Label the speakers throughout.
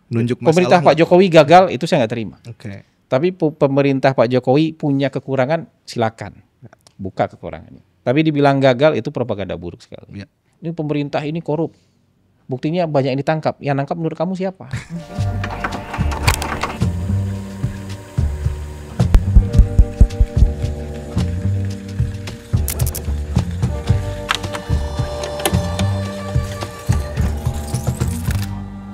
Speaker 1: Nunjuk
Speaker 2: pemerintah
Speaker 1: masalah
Speaker 2: Pak Jokowi gagal itu saya nggak terima.
Speaker 1: Oke.
Speaker 2: Tapi pemerintah Pak Jokowi punya kekurangan, silakan buka kekurangannya. Tapi dibilang gagal itu propaganda buruk sekali.
Speaker 1: Ya.
Speaker 2: Ini pemerintah ini korup. Buktinya banyak yang ditangkap. Yang nangkap menurut kamu siapa?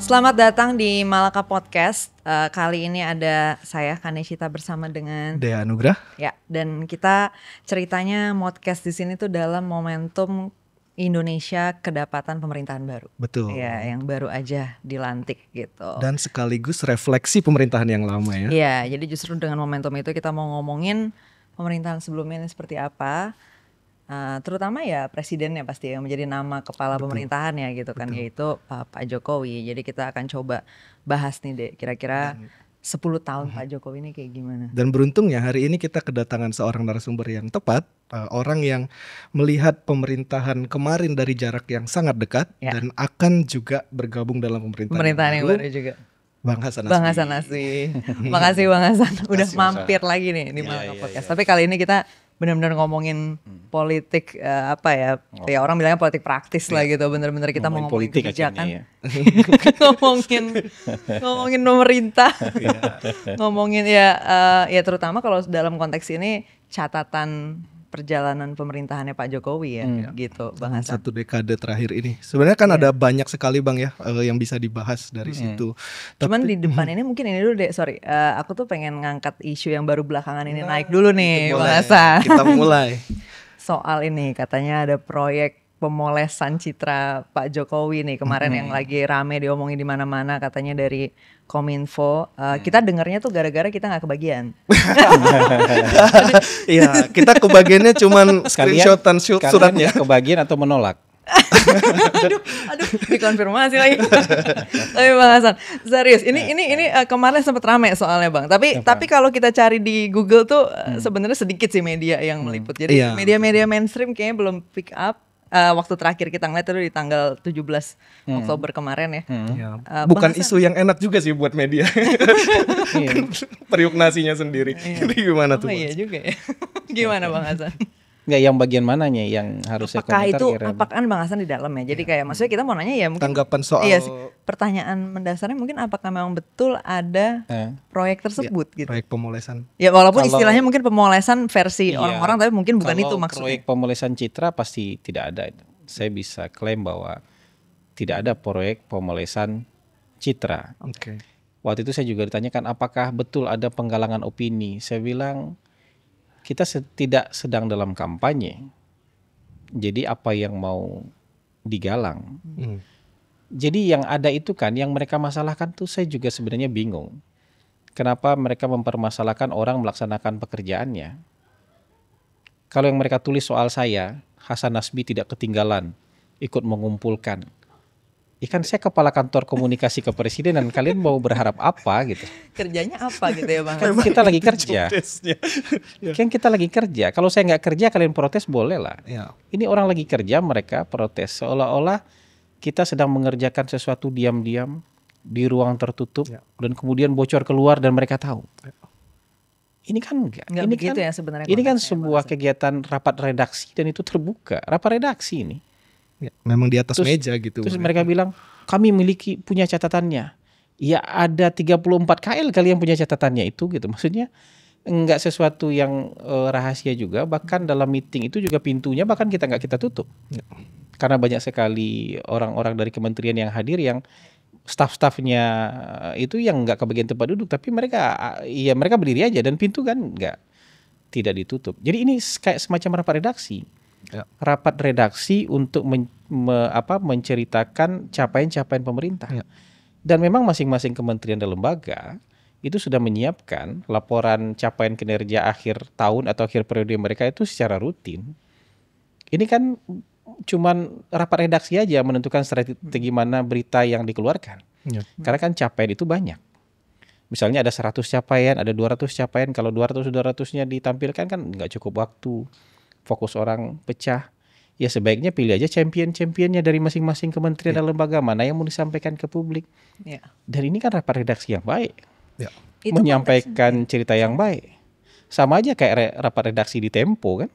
Speaker 3: Selamat datang di Malaka Podcast. Kali ini ada saya Kaneshita bersama dengan
Speaker 1: Dea Anugrah.
Speaker 3: ya, dan kita ceritanya podcast di sini tuh dalam momentum Indonesia kedapatan pemerintahan baru.
Speaker 1: Betul.
Speaker 3: Ya, yang baru aja dilantik gitu.
Speaker 1: Dan sekaligus refleksi pemerintahan yang lama ya.
Speaker 3: Iya, jadi justru dengan momentum itu kita mau ngomongin pemerintahan sebelumnya ini seperti apa. Terutama ya presidennya pasti yang menjadi nama kepala pemerintahan ya gitu kan, yaitu Pak Jokowi. Jadi kita akan coba bahas nih deh, kira-kira 10 tahun Pak Jokowi ini kayak gimana.
Speaker 1: Dan beruntungnya hari ini kita kedatangan seorang narasumber yang tepat, orang yang melihat pemerintahan kemarin dari jarak yang sangat dekat
Speaker 3: Ya.
Speaker 1: dan akan juga bergabung dalam
Speaker 3: Pemerintahan yang baru juga.
Speaker 1: Bang Hasan Nasbi.
Speaker 3: Bang Hasan Nasbi. Makasih Bang Hasan udah
Speaker 2: Makasih,
Speaker 3: mampir lagi nih di Malaka Podcast. Tapi kali ini kita benar-benar ngomongin politik apa ya? Ya orang bilangnya politik praktis lah gitu. Bener-bener kita mau ngomongin
Speaker 2: politik
Speaker 3: kebijakan.
Speaker 2: akhirnya
Speaker 3: ngomongin pemerintah. Ngomongin ya terutama kalau dalam konteks ini catatan perjalanan pemerintahannya Pak Jokowi ya gitu Bang Hasan.
Speaker 1: Satu dekade terakhir ini. Sebenarnya kan ada banyak sekali Bang ya yang bisa dibahas dari situ.
Speaker 3: Cuman di depan ini mungkin ini dulu deh, sorry. Aku tuh pengen ngangkat isu yang baru belakangan ini naik dulu nih Bang Hasan.
Speaker 1: Kita mulai.
Speaker 3: Soal ini katanya ada proyek pemolesan citra Pak Jokowi nih kemarin yang lagi rame diomongin di mana-mana, katanya dari Kominfo. Kita dengarnya tuh gara-gara kita nggak kebagian.
Speaker 1: Iya, kita kebagiannya cuman screenshotan suratnya.
Speaker 2: Kebagian atau menolak?
Speaker 3: aduh, dikonfirmasi lagi. Tapi Bang Hasan, serius, ini kemarin sempat rame soalnya Bang. Tapi kalau kita cari di Google tuh sebenarnya sedikit sih media yang meliput. Jadi
Speaker 1: Iya.
Speaker 3: media-media mainstream kayaknya belum pick up. Waktu terakhir kita ngeliat itu di tanggal 17 Oktober kemarin ya.
Speaker 1: Ya, bukan
Speaker 3: Bang
Speaker 1: isu yang enak juga sih buat media. Periuk nasinya sendiri. Jadi gimana tuh?
Speaker 3: Oh iya juga ya. Gimana Bang Hasan?
Speaker 2: Nggak, yang bagian mananya yang harus saya
Speaker 3: Apakah
Speaker 2: komentar?
Speaker 3: itu,
Speaker 2: kira-kira?
Speaker 3: apakah kan Bang Hasan di dalam ya? Jadi kayak maksudnya kita mau nanya ya mungkin
Speaker 1: Tanggapan soal
Speaker 3: iya sih, pertanyaan mendasarnya mungkin apakah memang betul ada proyek tersebut gitu.
Speaker 1: proyek pemolesan.
Speaker 3: Ya walaupun
Speaker 2: Kalau-
Speaker 3: istilahnya mungkin pemolesan versi
Speaker 2: Iya.
Speaker 3: orang-orang, tapi mungkin bukan
Speaker 2: Kalau
Speaker 3: itu maksudnya.
Speaker 2: proyek pemolesan citra pasti tidak ada. Saya bisa klaim bahwa tidak ada proyek pemolesan citra.
Speaker 1: Oke.
Speaker 2: Waktu itu saya juga ditanyakan apakah betul ada penggalangan opini. Saya bilang kita tidak sedang dalam kampanye. Jadi apa yang mau digalang? Jadi yang ada itu kan, yang mereka masalahkan tuh saya juga sebenarnya bingung. Kenapa mereka mempermasalahkan orang melaksanakan pekerjaannya? Kalau yang mereka tulis soal saya, Hasan Nasbi tidak ketinggalan, ikut mengumpulkan. Ikan saya kepala kantor komunikasi kepresidenan, kalian mau berharap apa gitu?
Speaker 3: Kerjanya apa gitu ya Bang
Speaker 2: Kan
Speaker 3: Hasan?
Speaker 2: kita lagi kerja. Kan kita lagi kerja. Kalau saya nggak kerja, kalian protes boleh lah.
Speaker 1: Ya.
Speaker 2: Ini orang lagi kerja, mereka protes. Seolah-olah kita sedang mengerjakan sesuatu diam-diam di ruang tertutup dan kemudian bocor keluar dan mereka tahu. Ini kan enggak.
Speaker 3: Nggak
Speaker 2: Ini
Speaker 3: begitu
Speaker 2: kan,
Speaker 3: ya sebenarnya
Speaker 2: ini kan
Speaker 3: konteksnya,
Speaker 2: sebuah kegiatan rapat redaksi dan itu terbuka. Rapat redaksi ini.
Speaker 1: Ya, memang di atas
Speaker 2: Terus-
Speaker 1: meja gitu.
Speaker 2: Terus mereka bilang, kami punya catatannya. Ya ada 34 KL kali yang punya catatannya itu gitu. Maksudnya enggak sesuatu yang rahasia juga. Bahkan dalam meeting itu juga pintunya bahkan kita tutup. Karena banyak sekali orang-orang dari kementerian yang hadir yang staf-stafnya itu yang enggak kebagian tempat duduk. Tapi mereka berdiri aja dan pintu kan tidak ditutup. Jadi ini kayak semacam rapat redaksi.
Speaker 1: Ya.
Speaker 2: Rapat redaksi untuk menceritakan capaian-capaian pemerintah.
Speaker 1: Ya.
Speaker 2: Dan memang masing-masing kementerian dan lembaga itu sudah menyiapkan laporan capaian kinerja akhir tahun atau akhir periode mereka itu secara rutin. Ini kan cuman rapat redaksi aja menentukan strategi mana berita yang dikeluarkan.
Speaker 1: Ya.
Speaker 2: Karena kan capaian itu banyak. Misalnya ada 100 capaian, ada 200 capaian. Kalau 200-200-nya ditampilkan kan nggak cukup waktu. Fokus orang pecah. ya sebaiknya pilih aja champion-championnya dari masing-masing kementerian dan lembaga mana yang mau disampaikan ke publik.
Speaker 3: Ya.
Speaker 2: Dan ini kan rapat redaksi yang baik,
Speaker 1: Ya.
Speaker 3: Itu
Speaker 2: menyampaikan cerita yang baik. Sama aja kayak rapat redaksi di Tempo kan,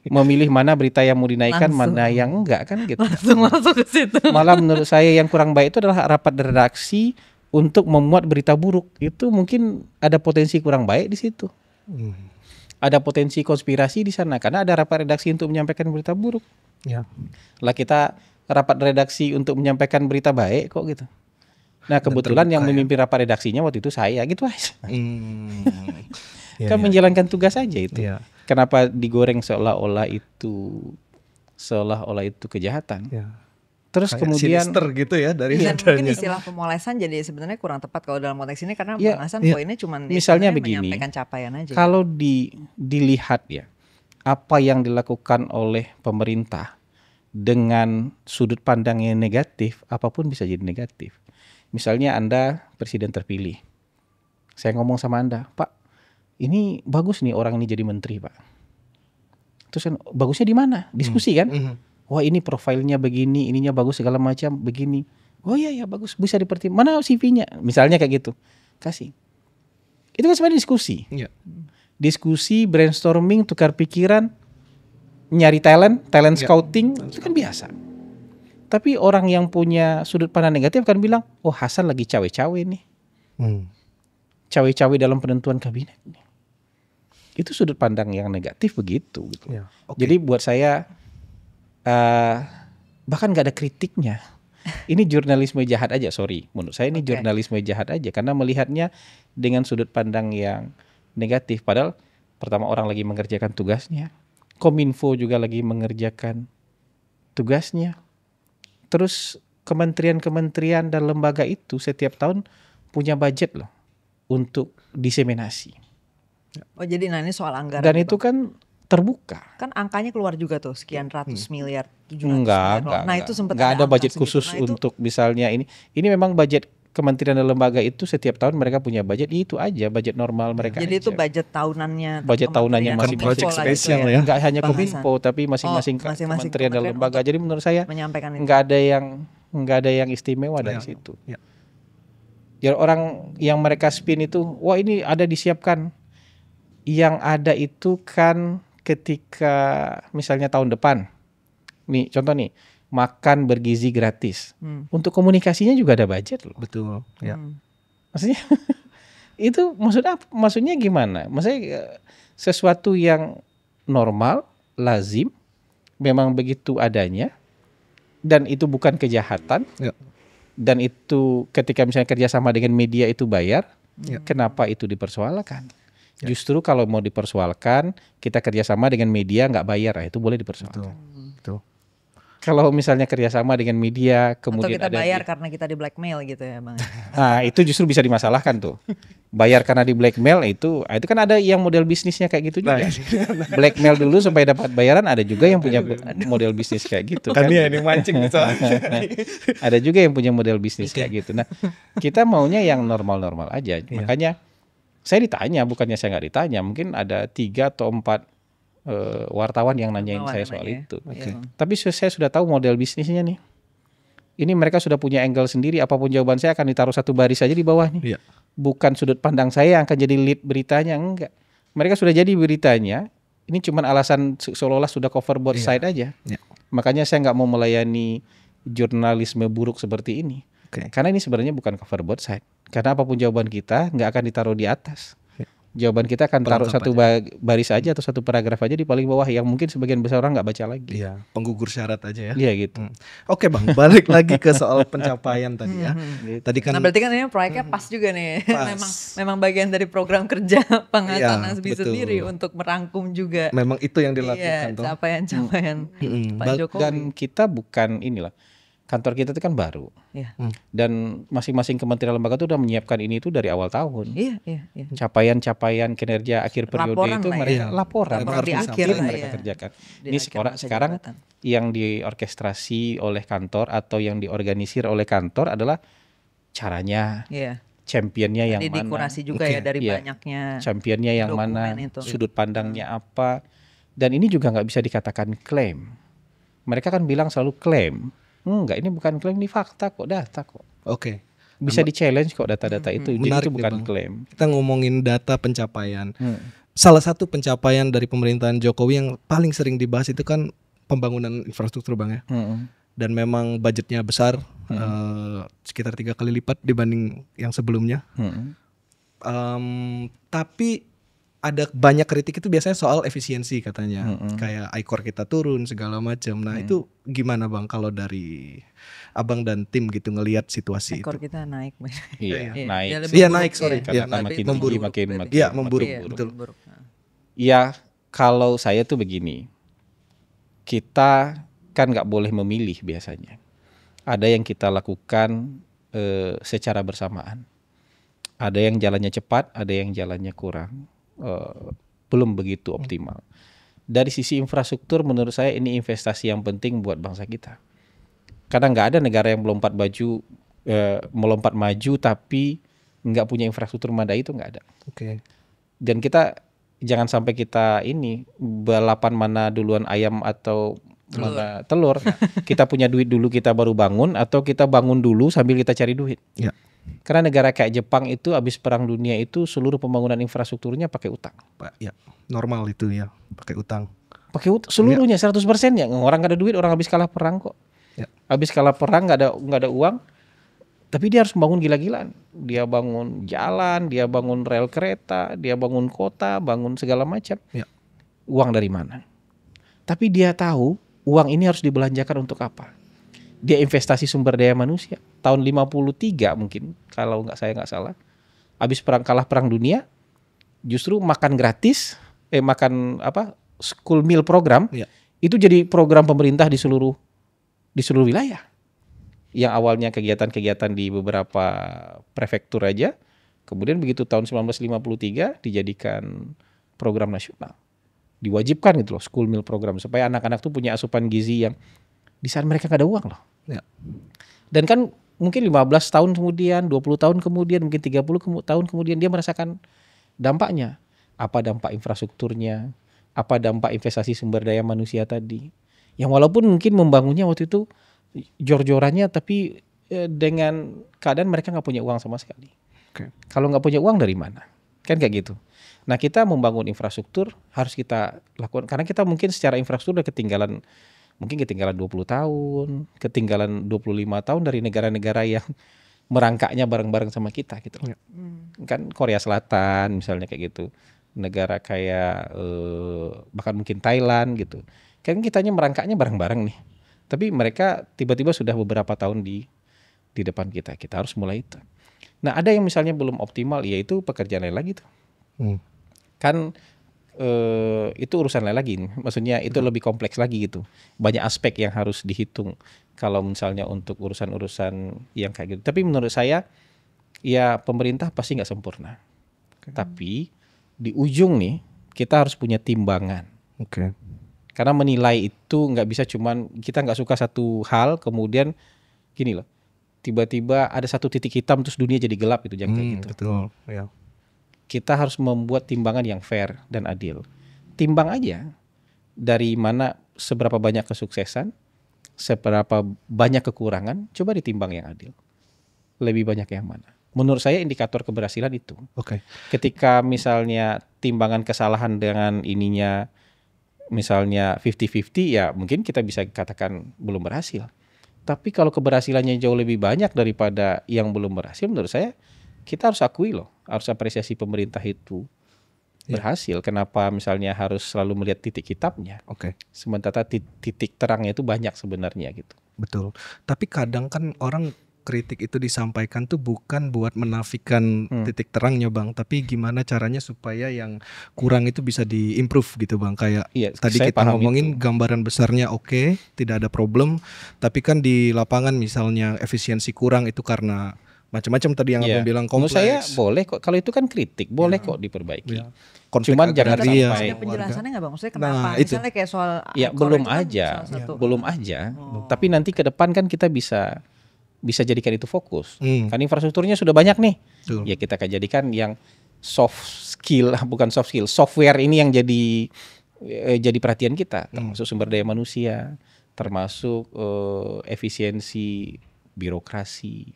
Speaker 2: memilih mana berita yang mau dinaikkan,
Speaker 3: Langsung.
Speaker 2: mana yang enggak kan gitu.
Speaker 3: langsung masuk ke situ.
Speaker 2: Malah menurut saya yang kurang baik itu adalah rapat redaksi untuk memuat berita buruk. Itu mungkin ada potensi kurang baik di situ. Ada potensi konspirasi di sana karena ada rapat redaksi untuk menyampaikan berita buruk.
Speaker 1: Ya.
Speaker 2: Lah kita rapat redaksi untuk menyampaikan berita baik kok gitu. Nah kebetulan yang
Speaker 1: terbuka,
Speaker 2: memimpin rapat redaksinya waktu itu saya gitu aja.
Speaker 1: Ya,
Speaker 2: Kan menjalankan tugas aja itu.
Speaker 1: Ya.
Speaker 2: Kenapa digoreng seolah-olah itu kejahatan?
Speaker 1: Ya.
Speaker 2: Terus
Speaker 1: Kayak
Speaker 2: kemudian
Speaker 1: sinister gitu ya dari
Speaker 3: Dan mungkin
Speaker 1: nadanya.
Speaker 3: istilah pemolesan jadi sebenarnya kurang tepat kalau dalam konteks ini karena
Speaker 2: Ya,
Speaker 3: Bang Hasan
Speaker 1: ya.
Speaker 3: poinnya cuma
Speaker 2: Misalnya begini,
Speaker 3: menyampaikan capaian aja.
Speaker 2: kalau dilihat ya apa yang dilakukan oleh pemerintah dengan sudut pandang yang negatif, apapun bisa jadi negatif. Misalnya Anda presiden terpilih, saya ngomong sama Anda, Pak, ini bagus nih orang ini jadi menteri, Pak. Terus kan bagusnya di mana? Diskusi kan? Wah ini profilnya begini, ininya bagus segala macam begini. Oh iya ya bagus, bisa dipertimbangkan. Mana CV-nya? Misalnya kayak gitu, kasih. Itu kan sebenarnya diskusi.
Speaker 1: Iya.
Speaker 2: Diskusi, brainstorming, tukar pikiran, nyari talent scouting, itu kan biasa. Tapi orang yang punya sudut pandang negatif akan bilang, oh Hasan lagi cawe-cawe nih. Cawe-cawe dalam penentuan kabinet. Itu sudut pandang yang negatif begitu. Gitu.
Speaker 1: Ya. Oke.
Speaker 2: Jadi buat saya, bahkan gak ada kritiknya. Ini jurnalisme jahat aja, sorry. Menurut saya ini jurnalisme jahat aja. Karena melihatnya dengan sudut pandang yang negatif. Padahal pertama orang lagi mengerjakan tugasnya. Kominfo juga lagi mengerjakan tugasnya. Terus kementerian-kementerian dan lembaga itu setiap tahun punya budget loh untuk diseminasi.
Speaker 3: Oh jadi ini soal anggaran.
Speaker 2: Dan
Speaker 3: nih,
Speaker 2: itu
Speaker 3: Bang.
Speaker 2: kan terbuka.
Speaker 3: Kan angkanya keluar juga tuh sekian ratus miliar, 700 miliar.
Speaker 2: Enggak.
Speaker 3: Nah itu sempat
Speaker 2: Enggak ada
Speaker 3: angka
Speaker 2: budget
Speaker 3: segitu.
Speaker 2: khusus
Speaker 3: Nah, itu
Speaker 2: untuk misalnya ini. Ini memang budget kementerian dan lembaga itu setiap tahun mereka punya budget itu aja, budget normal mereka.
Speaker 3: jadi itu
Speaker 2: aja.
Speaker 3: budget tahunannya.
Speaker 2: Budget tahunannya
Speaker 3: kementerian
Speaker 2: masing-masing.
Speaker 1: Project
Speaker 3: Kominfo lah gitu
Speaker 1: spesial ya.
Speaker 2: Enggak hanya
Speaker 3: Bang
Speaker 2: Kominfo tapi masing-masing
Speaker 3: masing-masing
Speaker 2: kementerian dan
Speaker 3: kementerian
Speaker 2: lembaga.
Speaker 3: untuk
Speaker 2: Jadi menurut saya
Speaker 3: menyampaikan itu.
Speaker 2: enggak ada yang istimewa dari
Speaker 1: Ya.
Speaker 2: situ.
Speaker 1: Ya.
Speaker 2: Ya orang yang mereka spin itu, wah ini ada disiapkan. Yang ada itu kan ketika misalnya tahun depan, nih contoh nih, makan bergizi gratis. Untuk komunikasinya juga ada budget loh.
Speaker 1: Betul. Ya.
Speaker 2: Maksudnya itu maksudnya gimana? Maksudnya sesuatu yang normal, lazim, memang begitu adanya, dan itu bukan kejahatan.
Speaker 1: Ya.
Speaker 2: Dan itu ketika misalnya kerjasama dengan media itu bayar,
Speaker 1: Ya.
Speaker 2: kenapa itu dipersoalkan? Justru kalau mau dipersoalkan, kita kerjasama dengan media nggak bayar, itu boleh dipersoalkan.
Speaker 1: Betul.
Speaker 2: Kalau misalnya kerjasama dengan media,
Speaker 3: Atau
Speaker 2: kemudian
Speaker 3: kita
Speaker 2: ada
Speaker 3: bayar karena kita di blackmail gitu ya Bang.
Speaker 2: nah itu justru bisa dimasalahkan tuh. Bayar karena di blackmail itu kan ada yang model bisnisnya kayak gitu juga. Blackmail dulu supaya dapat bayaran, ada juga yang punya model bisnis kayak gitu.
Speaker 1: Kan dia ini mancing soalnya.
Speaker 2: Ada juga yang punya model bisnis kayak gitu. Nah, kita maunya yang normal-normal aja. Makanya saya ditanya, bukannya saya nggak ditanya, mungkin ada 3 atau 4 wartawan yang nanyain saya soal itu. Tapi saya sudah tahu model bisnisnya nih. Ini mereka sudah punya angle sendiri, apapun jawaban saya akan ditaruh satu baris aja di bawah nih.
Speaker 1: Iya.
Speaker 2: Bukan sudut pandang saya yang akan jadi lead beritanya, enggak. Mereka sudah jadi beritanya, ini cuma alasan seolah-olah sudah cover both side aja.
Speaker 1: Iya.
Speaker 2: Makanya saya nggak mau melayani jurnalisme buruk seperti ini. Karena ini sebenarnya bukan cover both side. Karena apapun jawaban kita nggak akan ditaruh di atas. Jawaban kita akan taruh satu baris aja atau satu paragraf aja di paling bawah yang mungkin sebagian besar orang nggak baca lagi.
Speaker 1: Iya, penggugur syarat aja ya.
Speaker 2: Iya gitu.
Speaker 1: Oke Bang, balik lagi ke soal pencapaian tadi ya. Tadi kan
Speaker 3: Nah berarti kan ini proyeknya pas juga nih.
Speaker 1: Pas.
Speaker 3: memang bagian dari program kerja Bang Hasan
Speaker 1: Iya,
Speaker 3: Nasbi
Speaker 1: betul.
Speaker 3: sendiri untuk merangkum juga
Speaker 1: memang itu yang dilakukan tuh.
Speaker 3: capaian-capaian Pak Jokowi.
Speaker 2: Dan kita bukan inilah, kantor kita itu kan baru.
Speaker 3: Iya.
Speaker 2: Dan masing-masing kementerian lembaga itu udah menyiapkan ini itu dari awal tahun.
Speaker 3: Iya.
Speaker 2: Capaian-capaian kinerja akhir periode
Speaker 3: Laporan
Speaker 2: itu
Speaker 3: lah ya.
Speaker 2: mereka laporan
Speaker 3: Laporan di
Speaker 2: harus
Speaker 3: akhir lah
Speaker 2: mereka
Speaker 3: ya.
Speaker 2: kerjakan.
Speaker 3: Di
Speaker 2: Ini
Speaker 3: akhir masa
Speaker 2: sekarang
Speaker 3: jabatan.
Speaker 2: yang diorkestrasi oleh kantor atau yang diorganisir oleh kantor adalah caranya,
Speaker 3: Iya.
Speaker 2: championnya yang
Speaker 3: Tadi
Speaker 2: mana,
Speaker 3: dikurasi juga ya dari
Speaker 2: Iya.
Speaker 3: banyaknya.
Speaker 2: championnya yang
Speaker 3: dokumen
Speaker 2: mana,
Speaker 3: itu.
Speaker 2: sudut pandangnya apa, dan ini juga nggak bisa dikatakan klaim. Mereka kan bilang selalu klaim. Enggak, ini bukan klaim, ini fakta kok, data kok.
Speaker 1: Oke.
Speaker 2: Bisa di-challenge kok data-data itu. Jadi
Speaker 1: Menarik
Speaker 2: itu
Speaker 1: nih,
Speaker 2: bukan
Speaker 1: Bang.
Speaker 2: klaim.
Speaker 1: Kita ngomongin data pencapaian. Salah satu pencapaian dari pemerintahan Jokowi yang paling sering dibahas itu kan pembangunan infrastruktur, Bang ya. Dan memang budgetnya besar, sekitar 3 kali lipat dibanding yang sebelumnya. Tapi ada banyak kritik itu biasanya soal efisiensi katanya, kayak ICOR kita turun segala macam. Nah itu gimana Bang kalau dari Abang dan tim gitu ngelihat situasi
Speaker 3: Ekor
Speaker 1: itu?
Speaker 3: kita naik.
Speaker 2: Iya,
Speaker 3: Iya.
Speaker 2: naik.
Speaker 3: Ya, lebih
Speaker 1: Iya
Speaker 3: buruk.
Speaker 1: naik, sorry.
Speaker 2: Karena
Speaker 1: Iya,
Speaker 2: kan
Speaker 3: Tapi
Speaker 2: makin
Speaker 3: itu
Speaker 2: tinggi,
Speaker 3: memburuk
Speaker 2: makin
Speaker 3: berarti.
Speaker 1: Iya, memburuk,
Speaker 3: Iya,
Speaker 1: betul.
Speaker 3: memburuk.
Speaker 2: Ya kalau saya tuh begini, kita kan nggak boleh memilih biasanya. Ada yang kita lakukan secara bersamaan. Ada yang jalannya cepat, ada yang jalannya kurang, belum begitu optimal. Dari sisi infrastruktur menurut saya ini investasi yang penting buat bangsa kita. Karena nggak ada negara yang melompat maju tapi nggak punya infrastruktur memadai, itu nggak ada.
Speaker 1: Oke.
Speaker 2: Dan kita jangan sampai kita ini balapan mana duluan ayam atau mana telur. Kita punya duit dulu kita baru bangun, atau kita bangun dulu sambil kita cari duit.
Speaker 1: Ya.
Speaker 2: Karena negara kayak Jepang itu habis perang dunia itu seluruh pembangunan infrastrukturnya pakai utang.
Speaker 1: Pak, ya normal itu ya, pakai utang.
Speaker 2: Pakai utang seluruhnya 100% ya. Orang nggak ada duit, orang habis kalah perang kok.
Speaker 1: Ya.
Speaker 2: Habis kalah perang nggak ada uang. Tapi dia harus bangun gila-gilaan. Dia bangun jalan, dia bangun rel kereta, dia bangun kota, bangun segala macam.
Speaker 1: Ya.
Speaker 2: Uang dari mana? Tapi dia tahu uang ini harus dibelanjakan untuk apa. Dia investasi sumber daya manusia. Tahun 53 mungkin, kalau saya nggak salah. Habis kalah perang dunia, justru makan gratis, makan school meal program,
Speaker 1: Ya.
Speaker 2: itu jadi program pemerintah di seluruh wilayah. Yang awalnya kegiatan-kegiatan di beberapa prefektur aja, kemudian begitu tahun 1953 dijadikan program nasional. Diwajibkan gitu loh, school meal program, supaya anak-anak tuh punya asupan gizi yang di saat mereka gak ada uang loh.
Speaker 1: Ya.
Speaker 2: Dan kan mungkin 15 tahun kemudian, 20 tahun kemudian, mungkin 30 tahun kemudian dia merasakan dampaknya. Apa dampak infrastrukturnya, apa dampak investasi sumber daya manusia tadi. Yang walaupun mungkin membangunnya waktu itu jor-jorannya, tapi dengan keadaan mereka gak punya uang sama sekali.
Speaker 1: Oke.
Speaker 2: Kalau gak punya uang dari mana? Kan kayak gitu. Nah kita membangun infrastruktur harus kita lakukan, karena kita mungkin secara infrastruktur udah ketinggalan 20 tahun, ketinggalan 25 tahun dari negara-negara yang merangkaknya bareng-bareng sama kita gitu.
Speaker 1: Ya.
Speaker 2: Kan Korea Selatan misalnya kayak gitu. Negara kayak bahkan mungkin Thailand gitu. Kan kitanya merangkaknya bareng-bareng nih. Tapi mereka tiba-tiba sudah beberapa tahun di depan kita. Kita harus mulai itu. Nah, ada yang misalnya belum optimal, yaitu pekerjaan lain lagi tuh. Kan itu urusan lain lagi. Maksudnya itu lebih kompleks lagi gitu. Banyak aspek yang harus dihitung kalau misalnya untuk urusan-urusan yang kayak gitu. Tapi menurut saya ya pemerintah pasti nggak sempurna. Tapi di ujung nih kita harus punya timbangan.
Speaker 1: Oke.
Speaker 2: Karena menilai itu nggak bisa cuman kita nggak suka satu hal kemudian gini loh. Tiba-tiba ada satu titik hitam terus dunia jadi gelap gitu, jangan kayak gitu.
Speaker 1: Betul. Ya.
Speaker 2: Kita harus membuat timbangan yang fair dan adil. Timbang aja dari mana seberapa banyak kesuksesan, seberapa banyak kekurangan, coba ditimbang yang adil. Lebih banyak yang mana? Menurut saya indikator keberhasilan itu.
Speaker 1: Oke.
Speaker 2: Ketika misalnya timbangan kesalahan dengan ininya misalnya 50-50, ya mungkin kita bisa katakan belum berhasil. Tapi kalau keberhasilannya jauh lebih banyak daripada yang belum berhasil, menurut saya kita harus akui loh, harus apresiasi pemerintah itu berhasil. Kenapa misalnya harus selalu melihat titik hitamnya?
Speaker 1: Oke.
Speaker 2: Sementara titik terangnya itu banyak sebenarnya gitu.
Speaker 1: Betul. Tapi kadang kan orang kritik itu disampaikan tuh bukan buat menafikan titik terangnya Bang, tapi gimana caranya supaya yang kurang itu bisa diimprove gitu Bang. Kayak tadi
Speaker 2: saya
Speaker 1: kita
Speaker 2: paham
Speaker 1: ngomongin
Speaker 2: itu.
Speaker 1: gambaran besarnya oke, tidak ada problem, tapi kan di lapangan misalnya efisiensi kurang itu karena macam-macam tadi yang Abang bilang
Speaker 2: Menurut
Speaker 1: kompleks.
Speaker 2: saya boleh kok, kalau itu kan kritik, boleh kok diperbaiki.
Speaker 1: Ya. Konflik
Speaker 2: Cuman jangan
Speaker 1: agraria,
Speaker 2: sampai
Speaker 3: Ada penjelasannya nggak Bang? Maksudnya kenapa?
Speaker 1: Nah, itu.
Speaker 3: Misalnya kayak soal
Speaker 2: ya
Speaker 3: ekor
Speaker 2: belum
Speaker 3: itu kan
Speaker 2: aja,
Speaker 3: salah satu.
Speaker 2: belum aja. Tapi nanti ke depan kan kita bisa jadikan itu fokus. Kan infrastrukturnya sudah banyak nih.
Speaker 1: Betul.
Speaker 2: Ya kita akan jadikan yang soft skill, bukan soft skill, software ini yang jadi perhatian kita, termasuk sumber daya manusia, termasuk efisiensi birokrasi,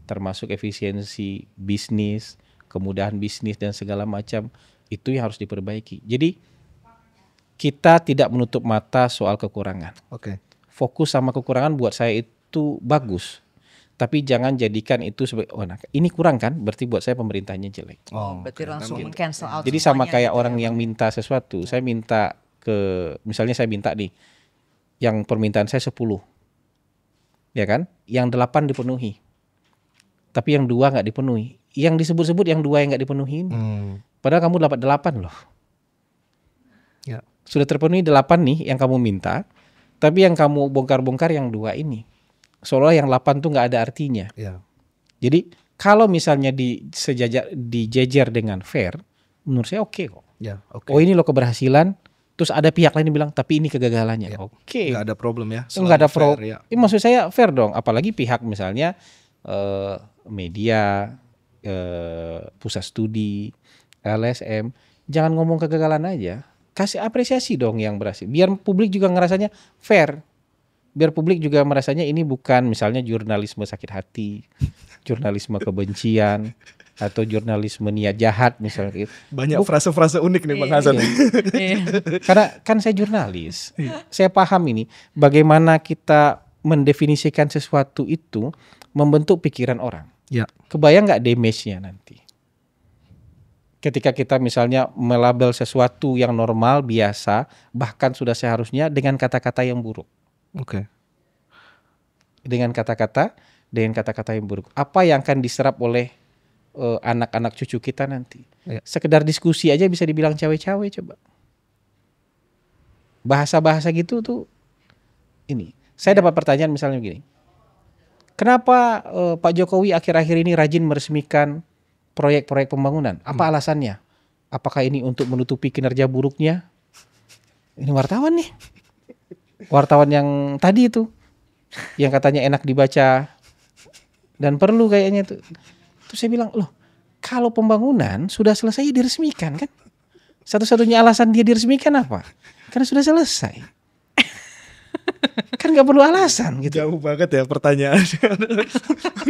Speaker 2: termasuk efisiensi bisnis, kemudahan bisnis dan segala macam, itu yang harus diperbaiki. Jadi kita tidak menutup mata soal kekurangan.
Speaker 1: Oke.
Speaker 2: Fokus sama kekurangan buat saya itu bagus. Tapi jangan jadikan itu sebagai nah, ini kurang kan, berarti buat saya pemerintahnya jelek.
Speaker 3: Berarti langsung cancel out.
Speaker 2: Jadi sama
Speaker 3: semuanya
Speaker 2: kayak
Speaker 3: gitu
Speaker 2: orang yang minta sesuatu, saya minta misalnya saya minta nih, yang permintaan saya 10, ya kan? Yang 8 dipenuhi, tapi yang 2 nggak dipenuhi. Yang disebut-sebut yang 2 yang nggak dipenuhi ini. Padahal kamu dapat 8 loh.
Speaker 1: Ya.
Speaker 2: Sudah terpenuhi 8 nih yang kamu minta, tapi yang kamu bongkar-bongkar yang 2 ini. Seolah yang 8 tuh nggak ada artinya.
Speaker 1: Ya.
Speaker 2: Jadi kalau misalnya dijejer dengan fair, menurut saya oke kok.
Speaker 1: Ya, oke.
Speaker 2: Oh ini loh keberhasilan, terus ada pihak lain yang bilang tapi ini kegagalannya. Oke.
Speaker 1: Nggak ada problem ya.
Speaker 2: Nggak ada
Speaker 1: Selalu fair, ya.
Speaker 2: Maksud saya fair dong, apalagi pihak misalnya media, pusat studi, LSM, jangan ngomong kegagalan aja, kasih apresiasi dong yang berhasil. Biar publik juga ngerasanya fair. Biar publik juga merasanya ini bukan misalnya jurnalisme sakit hati, jurnalisme kebencian, atau jurnalisme niat jahat misalnya.
Speaker 1: Banyak frase-frase unik nih Bang Hasan.
Speaker 2: Karena kan saya jurnalis, saya paham ini bagaimana kita mendefinisikan sesuatu itu membentuk pikiran orang.
Speaker 1: Ya.
Speaker 2: Kebayang nggak damage-nya nanti? Ketika kita misalnya melabel sesuatu yang normal, biasa, bahkan sudah seharusnya dengan kata-kata yang buruk.
Speaker 1: Oke.
Speaker 2: Dengan kata-kata yang buruk. Apa yang akan diserap oleh anak-anak cucu kita nanti?
Speaker 1: Ya.
Speaker 2: Sekedar diskusi aja bisa dibilang cawe-cawe coba. Bahasa-bahasa gitu tuh ini. Saya dapat pertanyaan misalnya begini. Kenapa Pak Jokowi akhir-akhir ini rajin meresmikan proyek-proyek pembangunan? Apa alasannya? Apakah ini untuk menutupi kinerja buruknya? Ini wartawan nih. Wartawan yang tadi itu, yang katanya enak dibaca dan perlu kayaknya itu. Terus saya bilang, loh kalau pembangunan sudah selesai diresmikan kan? Satu-satunya alasan dia diresmikan apa? Karena sudah selesai. Kan nggak perlu alasan gitu.
Speaker 1: Jauh banget ya pertanyaannya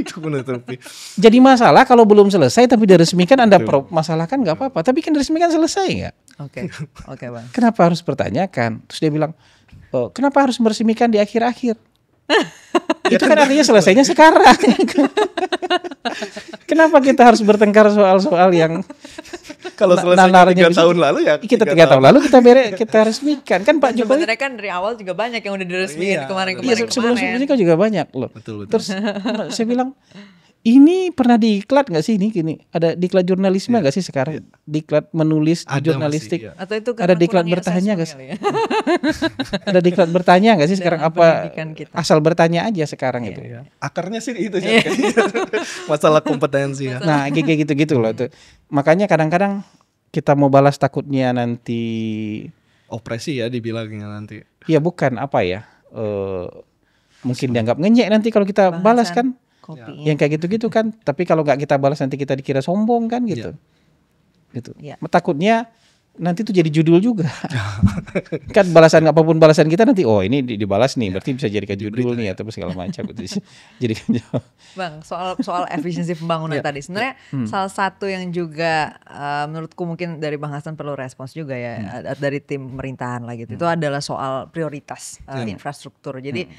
Speaker 1: untuk menutupi.
Speaker 2: Jadi masalah kalau belum selesai tapi diresmikan Anda masalah kan nggak apa-apa. Tapi kan diresmikan selesai nggak?
Speaker 3: Oke Bang.
Speaker 2: Kenapa harus pertanyakan? Terus dia bilang, kenapa harus meresmikan di akhir-akhir? Itu kan artinya selesainya sekarang. Kenapa kita harus bertengkar soal-soal yang
Speaker 1: kalau selesai 3 tahun lalu ya
Speaker 2: kita 3 tahun lalu kita resmikan kan Pak Jokowi.
Speaker 3: Sebenarnya kan dari awal juga banyak yang udah diresmikan kemarin.
Speaker 2: Sebelum-sebelumnya kan juga banyak loh.
Speaker 1: Betul.
Speaker 2: Terus saya bilang, ini pernah diklat nggak sih ini gini? Ada diklat jurnalisme nggak sih sekarang? Diklat menulis
Speaker 1: ada
Speaker 2: jurnalistik.
Speaker 1: Masih,
Speaker 3: Atau itu
Speaker 2: ada diklat bertanya nggak sih? Ada diklat bertanya nggak sih sekarang apa? Asal bertanya aja sekarang itu.
Speaker 1: Ya. Akarnya sih itu masalah kompetensi ya.
Speaker 2: Nah kayak gitu-gitu loh tuh. Makanya kadang-kadang kita mau balas takutnya nanti
Speaker 1: opresi ya dibilangnya nanti.
Speaker 2: Iya bukan apa ya? Mungkin dianggap ngenyek nanti kalau kita balas kan.
Speaker 3: Kopi.
Speaker 2: Yang kayak gitu-gitu kan. Tapi kalau nggak kita balas nanti kita dikira sombong kan gitu. Gitu. Takutnya nanti tuh jadi judul juga. Kan balasan apapun balasan kita nanti ini dibalas nih, berarti bisa jadikan judul nih atau segala macam gitu. Jadi
Speaker 3: Bang, soal efisiensi pembangunan tadi sebenarnya salah satu yang juga menurutku mungkin dari Bang Hasan perlu respons juga ya dari tim pemerintahan lah gitu. Itu adalah soal prioritas infrastruktur. Jadi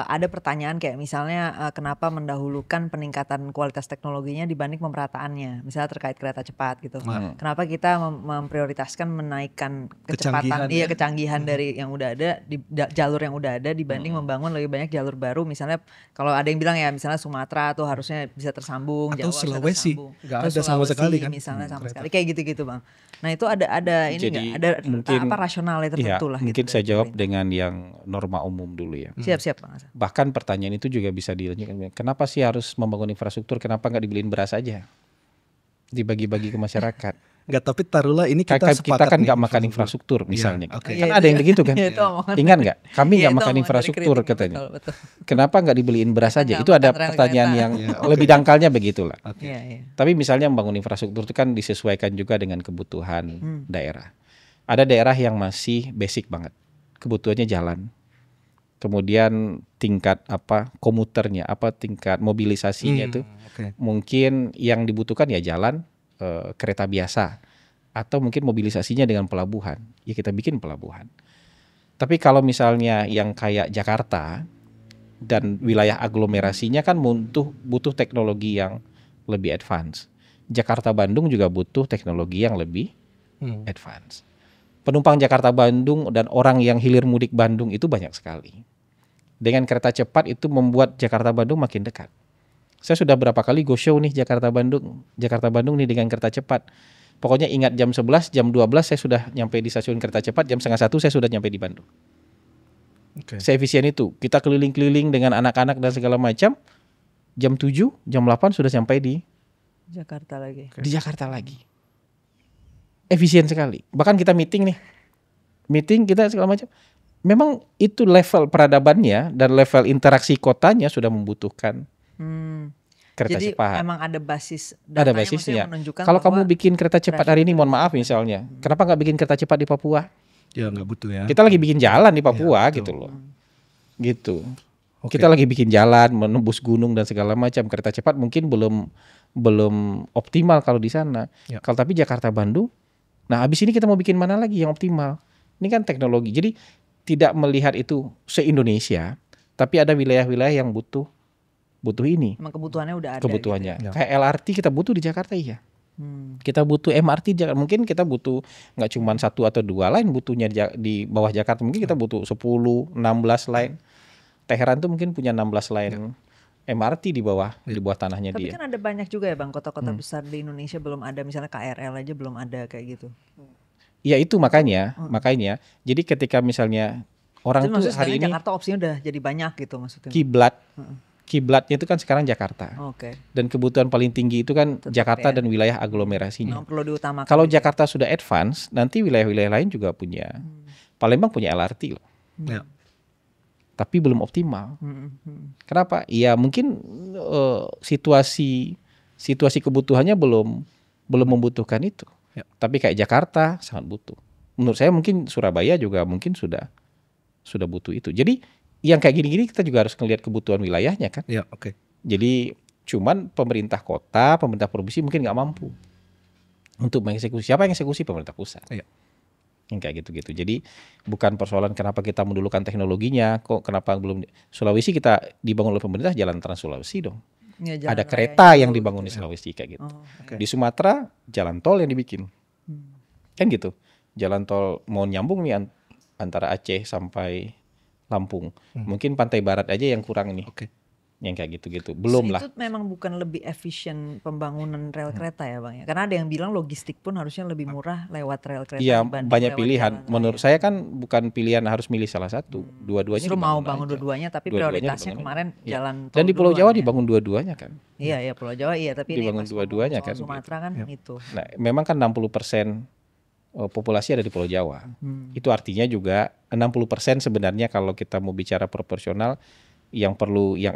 Speaker 3: ada pertanyaan kayak misalnya kenapa mendahulukan peningkatan kualitas teknologinya dibanding pemerataannya, misalnya terkait kereta cepat gitu. Kenapa kita memprioritaskan menaikkan kecepatan, kecanggihan dari yang udah ada di jalur yang udah ada dibanding membangun lebih banyak jalur baru. Misalnya kalau ada yang bilang ya misalnya Sumatera tuh harusnya bisa tersambung,
Speaker 1: atau
Speaker 3: Jawa
Speaker 1: Sulawesi
Speaker 3: nggak ada
Speaker 1: sama sekali kan?
Speaker 3: Misalnya sama sekali kayak gitu-gitu Bang. Nah itu ada ini nggak ada
Speaker 2: mungkin,
Speaker 3: apa rasionalnya tertentu lah.
Speaker 2: Mungkin
Speaker 3: gitu,
Speaker 2: saya jawab dengan yang norma umum dulu ya.
Speaker 3: Siap Bang Hasan.
Speaker 2: Bahkan pertanyaan itu juga bisa dilanjutkan. Kenapa sih harus membangun infrastruktur? Kenapa nggak dibeliin beras aja? Dibagi-bagi ke masyarakat.
Speaker 1: Enggak, tapi taruhlah ini kita
Speaker 2: kan nggak makan infrastruktur misalnya.
Speaker 1: Kan
Speaker 2: ada yang begitu kan? Ingat nggak? Kami nggak makan infrastruktur katanya. Betul. Kenapa nggak dibeliin beras aja? Itu ada pertanyaan yang lebih dangkalnya begitulah. Tapi misalnya membangun infrastruktur itu kan disesuaikan juga dengan kebutuhan daerah. Ada daerah yang masih basic banget. Kebutuhannya jalan, kemudian tingkat komuternya, tingkat mobilisasinya itu mungkin yang dibutuhkan ya jalan, kereta biasa, atau mungkin mobilisasinya dengan pelabuhan, ya kita bikin pelabuhan. Tapi kalau misalnya yang kayak Jakarta dan wilayah aglomerasinya kan butuh teknologi yang lebih advance. Jakarta Bandung juga butuh teknologi yang lebih advance. Penumpang Jakarta Bandung dan orang yang hilir mudik Bandung itu banyak sekali. Dengan kereta cepat itu membuat Jakarta Bandung makin dekat. Saya sudah berapa kali go show nih Jakarta Bandung nih dengan kereta cepat. Pokoknya ingat jam 11, jam 12 saya sudah nyampe di stasiun kereta cepat, jam 12:30 saya sudah nyampe di Bandung. Seefisien itu. Kita keliling-keliling dengan anak-anak dan segala macam. Jam 7, jam 8 sudah sampai di
Speaker 3: Jakarta lagi.
Speaker 2: Di Jakarta lagi. Efisien sekali. Bahkan kita meeting kita segala macam. Memang itu level peradabannya dan level interaksi kotanya sudah membutuhkan kereta
Speaker 3: Jadi
Speaker 2: cepat.
Speaker 3: emang ada basis
Speaker 2: Ada
Speaker 3: datanya
Speaker 2: basisnya.
Speaker 3: menunjukkan
Speaker 2: Kalau
Speaker 3: bahwa
Speaker 2: kamu bikin kereta cepat hari ini, mohon maaf misalnya, kenapa nggak bikin kereta cepat di Papua?
Speaker 1: Ya nggak butuh ya.
Speaker 2: Kita lagi bikin jalan di Papua gitu loh. Gitu. Kita lagi bikin jalan, menembus gunung dan segala macam. Kereta cepat mungkin belum optimal kalau di sana. Kalau tapi Jakarta Bandung, nah habis ini kita mau bikin mana lagi yang optimal? Ini kan teknologi. Jadi tidak melihat itu se-Indonesia, tapi ada wilayah-wilayah yang butuh ini.
Speaker 3: Emang kebutuhannya udah ada.
Speaker 2: Kebutuhannya.
Speaker 3: Gitu ya?
Speaker 2: Kayak LRT kita butuh di Jakarta iya. Kita butuh MRT Jakarta. Mungkin kita butuh nggak cuma 1 atau 2 line butuhnya di bawah Jakarta. Mungkin kita butuh 10, 16 line. Teheran tuh mungkin punya 16 line MRT di bawah tanahnya
Speaker 3: Tapi
Speaker 2: dia.
Speaker 3: kan ada banyak juga ya Bang, kota-kota besar di Indonesia belum ada, misalnya KRL aja belum ada kayak gitu.
Speaker 2: Ya itu makanya. Jadi ketika misalnya orang tuh hari ini
Speaker 3: Jakarta opsinya udah jadi banyak gitu maksudnya.
Speaker 2: Kiblatnya itu kan sekarang Jakarta. Dan kebutuhan paling tinggi itu kan tetap Jakarta dan wilayah aglomerasinya.
Speaker 3: Perlu diutamakan.
Speaker 2: Kalau Jakarta sudah advance, nanti wilayah-wilayah lain juga punya. Palembang punya LRT loh. Tapi belum optimal. Kenapa? Ya mungkin situasi kebutuhannya belum membutuhkan itu. Tapi kayak Jakarta sangat butuh. Menurut saya mungkin Surabaya juga mungkin sudah butuh itu. Jadi yang kayak gini-gini kita juga harus ngelihat kebutuhan wilayahnya kan. Jadi cuman pemerintah kota, pemerintah provinsi mungkin nggak mampu untuk mengeksekusi. Siapa yang eksekusi? Pemerintah pusat. Yang kayak gitu-gitu. Jadi bukan persoalan kenapa kita mendulukan teknologinya, kok kenapa belum Sulawesi kita dibangun oleh pemerintah jalan Trans Sulawesi dong. Ada kereta yang dibangun di Sulawesi kayak gitu. Di Sumatera jalan tol yang dibikin. Kan gitu. Jalan tol mau nyambung nih antara Aceh sampai Lampung. Mungkin pantai barat aja yang kurang nih. Yang kayak gitu-gitu. Belum lah.
Speaker 3: Itu memang bukan lebih efisien pembangunan rel kereta ya Bang ya. Karena ada yang bilang logistik pun harusnya lebih murah lewat rel kereta.
Speaker 2: Iya, banyak pilihan. Menurut saya kan bukan pilihan harus milih salah satu. Dua-duanya
Speaker 3: justru mau bangun dua-duanya, tapi prioritasnya kemarin jalan tol.
Speaker 2: Dan di Pulau Jawa dibangun dua-duanya kan.
Speaker 3: Iya, Pulau Jawa iya, tapi
Speaker 2: dibangun dua-duanya kan.
Speaker 3: Sumatera kan itu.
Speaker 2: Nah, memang kan 60% populasi ada di Pulau Jawa. Itu artinya juga 60% sebenarnya kalau kita mau bicara proporsional yang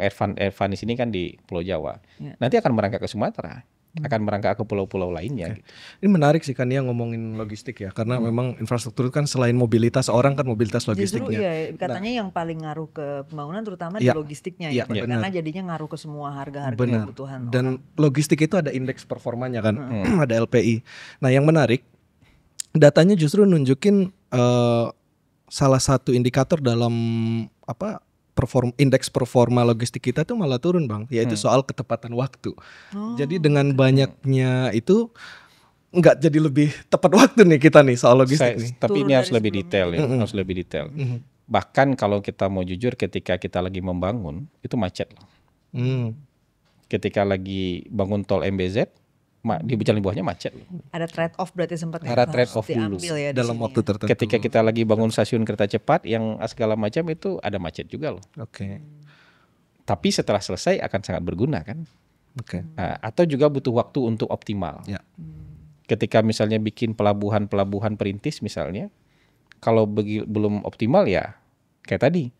Speaker 2: advance ini kan di Pulau Jawa. Nanti akan merangkak ke Sumatera, akan merangkak ke pulau-pulau lainnya. Gitu.
Speaker 1: Ini menarik sih kan ya ngomongin logistik ya, karena memang infrastruktur kan selain mobilitas orang kan mobilitas logistiknya.
Speaker 3: Justru iya, katanya yang paling ngaruh ke pembangunan terutama di logistiknya ya, karena jadinya ngaruh ke semua harga-harga kebutuhan.
Speaker 1: Dan logistik itu ada indeks performanya kan, ada LPI. Nah yang menarik, datanya justru nunjukin salah satu indikator dalam indeks performa logistik kita tuh malah turun Bang, yaitu soal ketepatan waktu. Jadi dengan banyaknya itu nggak jadi lebih tepat waktu nih kita nih soal logistik nih.
Speaker 2: Tapi ini harus lebih detail ya, harus lebih detail. Bahkan kalau kita mau jujur, ketika kita lagi membangun itu macet loh. Ketika lagi bangun tol MBZ, di jalan bawahnya macet loh.
Speaker 3: Ada trade off berarti sempat
Speaker 2: ada trade off dulu
Speaker 3: ya
Speaker 1: dalam waktu tertentu.
Speaker 2: Ketika kita lagi bangun stasiun kereta cepat yang segala macam itu ada macet juga loh. Tapi setelah selesai akan sangat berguna kan. Atau juga butuh waktu untuk optimal. Ketika misalnya bikin pelabuhan perintis misalnya, kalau belum optimal ya kayak tadi.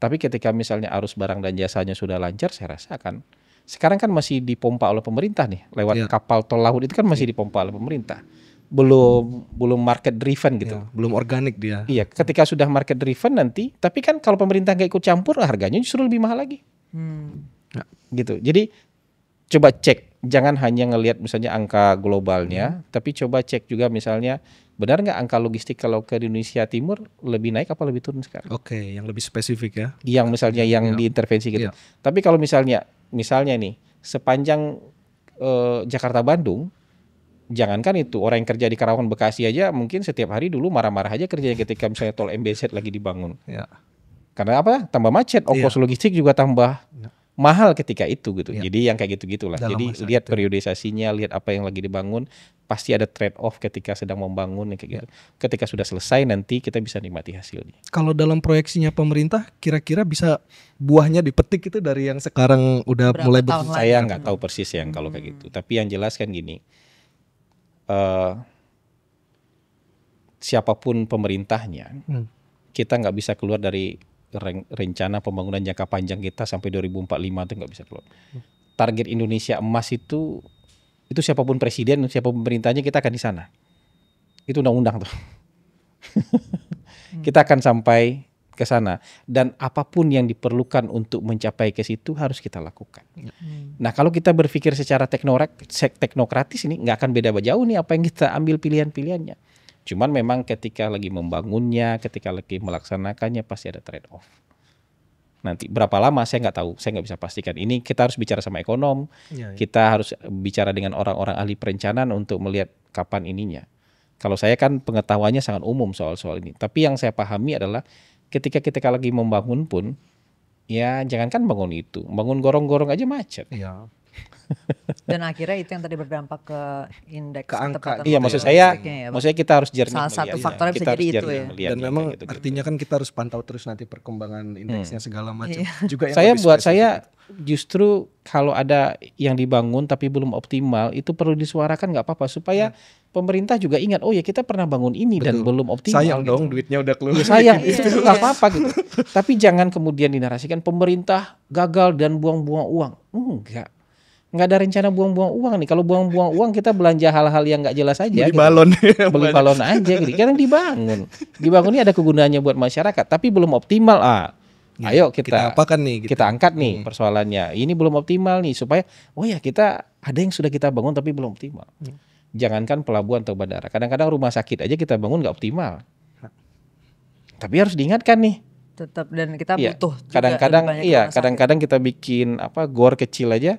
Speaker 2: Tapi ketika misalnya arus barang dan jasanya sudah lancar, saya rasa akan. Sekarang kan masih dipompa oleh pemerintah nih, lewat kapal tol laut itu kan masih dipompa oleh pemerintah. belum market driven gitu.
Speaker 1: Ya, belum organik dia.
Speaker 2: Iya, ketika sudah market driven nanti, tapi kan kalau pemerintah nggak ikut campur, harganya justru lebih mahal lagi. Gitu. Jadi coba cek, jangan hanya ngelihat misalnya angka globalnya, tapi coba cek juga misalnya benar nggak angka logistik kalau ke Indonesia Timur lebih naik apa lebih turun sekarang?
Speaker 1: Oke, yang lebih spesifik ya.
Speaker 2: Yang misalnya yang diintervensi gitu. Tapi kalau misalnya nih sepanjang Jakarta Bandung, jangankan itu, orang yang kerja di Karawang Bekasi aja mungkin setiap hari dulu marah-marah aja kerjanya ketika misalnya tol MBZ lagi dibangun.
Speaker 1: Ya.
Speaker 2: Karena apa? Tambah macet, ongkos logistik juga tambah mahal ketika itu gitu. Jadi yang kayak gitu-gitulah. Jadi lihat periodisasinya, lihat apa yang lagi dibangun, pasti ada trade off ketika sedang membangun kayak gitu. Ketika sudah selesai nanti kita bisa nikmati hasilnya.
Speaker 1: Kalau dalam proyeksinya pemerintah, kira-kira bisa buahnya dipetik itu dari yang sekarang udah mulai
Speaker 2: Saya nggak tahu persis yang kalau kayak gitu. Tapi yang jelas kan gini. Siapapun pemerintahnya, kita nggak bisa keluar dari rencana pembangunan jangka panjang kita sampai 2045 itu nggak bisa keluar. Target Indonesia emas itu siapapun presiden, siapapun pemerintahnya kita akan di sana. Itu undang-undang tuh. Kita akan sampai ke sana dan apapun yang diperlukan untuk mencapai ke situ harus kita lakukan. Nah, kalau kita berpikir secara teknokratis ini nggak akan beda jauh nih apa yang kita ambil pilihan-pilihannya. Cuman memang ketika lagi membangunnya, ketika lagi melaksanakannya pasti ada trade off. Nanti berapa lama saya nggak tahu, saya nggak bisa pastikan. Ini kita harus bicara sama ekonom, kita harus bicara dengan orang-orang ahli perencanaan untuk melihat kapan ininya. Kalau saya kan pengetahuannya sangat umum soal ini. Tapi yang saya pahami adalah ketika kita lagi membangun pun, ya jangankan bangun itu, bangun gorong-gorong aja macet.
Speaker 1: Iya.
Speaker 3: Dan akhirnya itu yang tadi berdampak ke indeks ketepatan.
Speaker 2: Iya, maksudnya kita harus jernih.
Speaker 3: Salah satu faktornya bisa jadi itu ya.
Speaker 1: Dan memang artinya kan kita harus pantau terus nanti perkembangan indeksnya segala macam. Juga
Speaker 2: buat saya justru kalau ada yang dibangun tapi belum optimal itu perlu disuarakan nggak apa-apa supaya pemerintah juga ingat oh ya kita pernah bangun ini dan belum optimal.
Speaker 1: Sayang
Speaker 2: gitu.
Speaker 1: Dong duitnya udah keluar.
Speaker 2: Ya, sayang itu nggak apa-apa gitu. Tapi jangan kemudian dinarasikan pemerintah gagal dan buang-buang uang. Nggak ada rencana buang-buang uang nih. Kalau buang-buang uang kita belanja hal-hal yang nggak jelas aja.
Speaker 1: Beli balon.
Speaker 2: Beli balon aja gitu. Kan dibangun. Dibangun ini ada kegunaannya buat masyarakat tapi belum optimal. Ayo kita
Speaker 1: apakan nih gitu.
Speaker 2: Kita angkat nih persoalannya. Ini belum optimal nih supaya kita ada yang sudah kita bangun tapi belum optimal. Jangankan pelabuhan atau bandara. Kadang-kadang rumah sakit aja kita bangun nggak optimal. Tapi harus diingatkan nih.
Speaker 3: Tetap dan kita butuh.
Speaker 2: Kadang-kadang kita bikin gor kecil aja.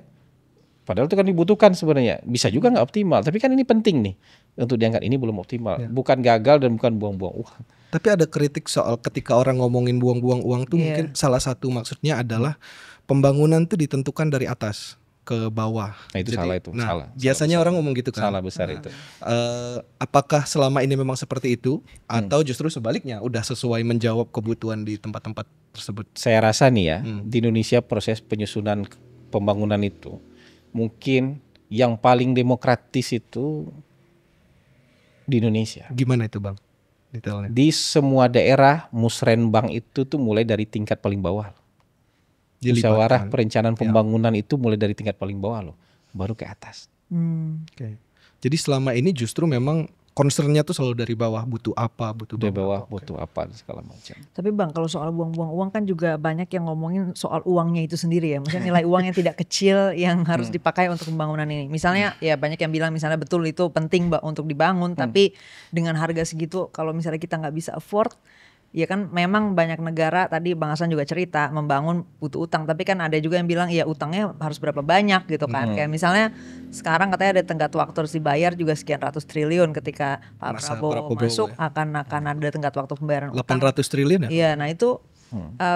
Speaker 2: Padahal itu kan dibutuhkan sebenarnya. Bisa juga nggak optimal. Tapi kan ini penting nih untuk diangkat. Ini belum optimal. Bukan gagal dan bukan buang-buang uang.
Speaker 1: Tapi ada kritik soal ketika orang ngomongin buang-buang uang tuh mungkin salah satu maksudnya adalah pembangunan tuh ditentukan dari atas ke bawah.
Speaker 2: Nah itu salah itu. Salah.
Speaker 1: Biasanya orang ngomong gitu kan.
Speaker 2: Salah besar itu.
Speaker 1: Apakah selama ini memang seperti itu atau justru sebaliknya udah sesuai menjawab kebutuhan di tempat-tempat tersebut?
Speaker 2: Saya rasa nih ya di Indonesia proses penyusunan pembangunan itu mungkin yang paling demokratis itu di Indonesia.
Speaker 1: Gimana itu Bang? Detailnya.
Speaker 2: Di semua daerah musrenbang itu tuh mulai dari tingkat paling bawah. Musyawarah perencanaan pembangunan itu mulai dari tingkat paling bawah loh, baru ke atas.
Speaker 1: Okay. Jadi selama ini justru memang concernnya tuh selalu dari bawah, butuh apa,
Speaker 2: dari bawah butuh apa segala macam.
Speaker 3: Tapi Bang, kalau soal buang-buang uang kan juga banyak yang ngomongin soal uangnya itu sendiri ya. Maksudnya nilai uang yang tidak kecil yang harus dipakai untuk pembangunan ini. Misalnya ya banyak yang bilang misalnya betul itu penting untuk dibangun, tapi dengan harga segitu kalau misalnya kita nggak bisa afford, ya kan memang banyak negara tadi Bang Hasan juga cerita membangun butuh utang, tapi kan ada juga yang bilang ya utangnya harus berapa banyak gitu kan. Kayak misalnya sekarang katanya ada tenggat waktu harus dibayar juga sekian ratus triliun ketika Pak Prabowo masuk akan ada tenggat waktu pembayaran
Speaker 1: 800 triliun ya?
Speaker 3: Iya, nah itu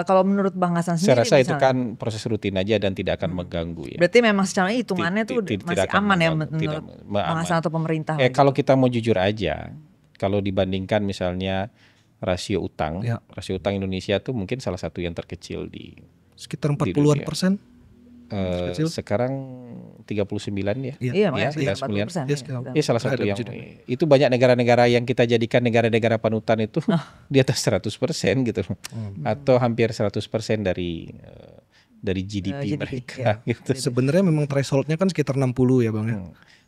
Speaker 3: kalau menurut Bang Hasan sendiri
Speaker 2: saya rasa itu kan proses rutin aja dan tidak akan mengganggu ya.
Speaker 3: Berarti memang secara hitungannya tuh masih aman ya menurut Bang Hasan atau pemerintah?
Speaker 2: Kalau kita mau jujur aja, kalau dibandingkan misalnya rasio utang Indonesia tuh mungkin salah satu yang terkecil di
Speaker 1: sekitar 40%.
Speaker 2: Sekarang 39 ya.
Speaker 3: Iya, makanya 40%.
Speaker 2: Iya, salah satu yang itu banyak negara-negara yang kita jadikan negara-negara panutan itu di atas 100% gitu. Atau hampir 100% dari GDP mereka gitu.
Speaker 1: Sebenarnya memang thresholdnya kan sekitar 60 ya Bang ya.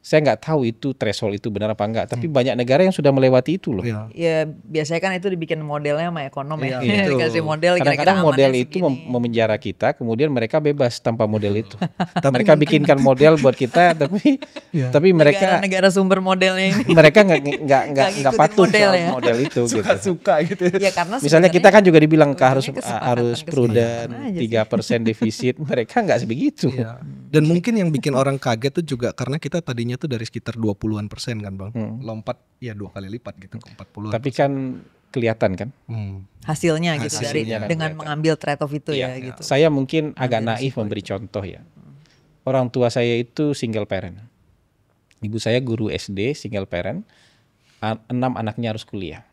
Speaker 2: Saya nggak tahu itu threshold itu benar apa enggak, tapi banyak negara yang sudah melewati itu loh.
Speaker 3: Ya biasanya kan itu dibikin modelnya sama ekonom ya.
Speaker 1: Iya,
Speaker 3: Dikasih model
Speaker 2: Kadang-kadang model itu memenjara kita, kemudian mereka bebas tanpa model itu. Mereka bikinkan model buat kita, tapi mereka
Speaker 3: negara sumber modelnya ini
Speaker 2: mereka nggak patuh
Speaker 3: model,
Speaker 2: soal model itu.
Speaker 1: Suka gitu.
Speaker 3: ya karena
Speaker 2: Misalnya kita kan juga dibilang harus
Speaker 3: kesepakatan
Speaker 2: prudent,
Speaker 3: aja
Speaker 2: 3% defisit, mereka nggak sebegitu.
Speaker 1: Iya. Dan mungkin yang bikin orang kaget tuh juga karena kita tadinya tuh dari sekitar 20-an% kan Bang. Lompat ya 2 kali lipat gitu ke 40-an.
Speaker 2: Tapi kan kelihatan kan.
Speaker 3: hasilnya gitu
Speaker 2: Hasilnya kan
Speaker 3: dengan
Speaker 2: kelihatan.
Speaker 3: mengambil trade off itu ya
Speaker 2: Iya.
Speaker 3: gitu.
Speaker 2: Saya mungkin agak naif memberi contoh ya. Orang tua saya itu single parent. Ibu saya guru SD, single parent. 6 anaknya harus kuliah.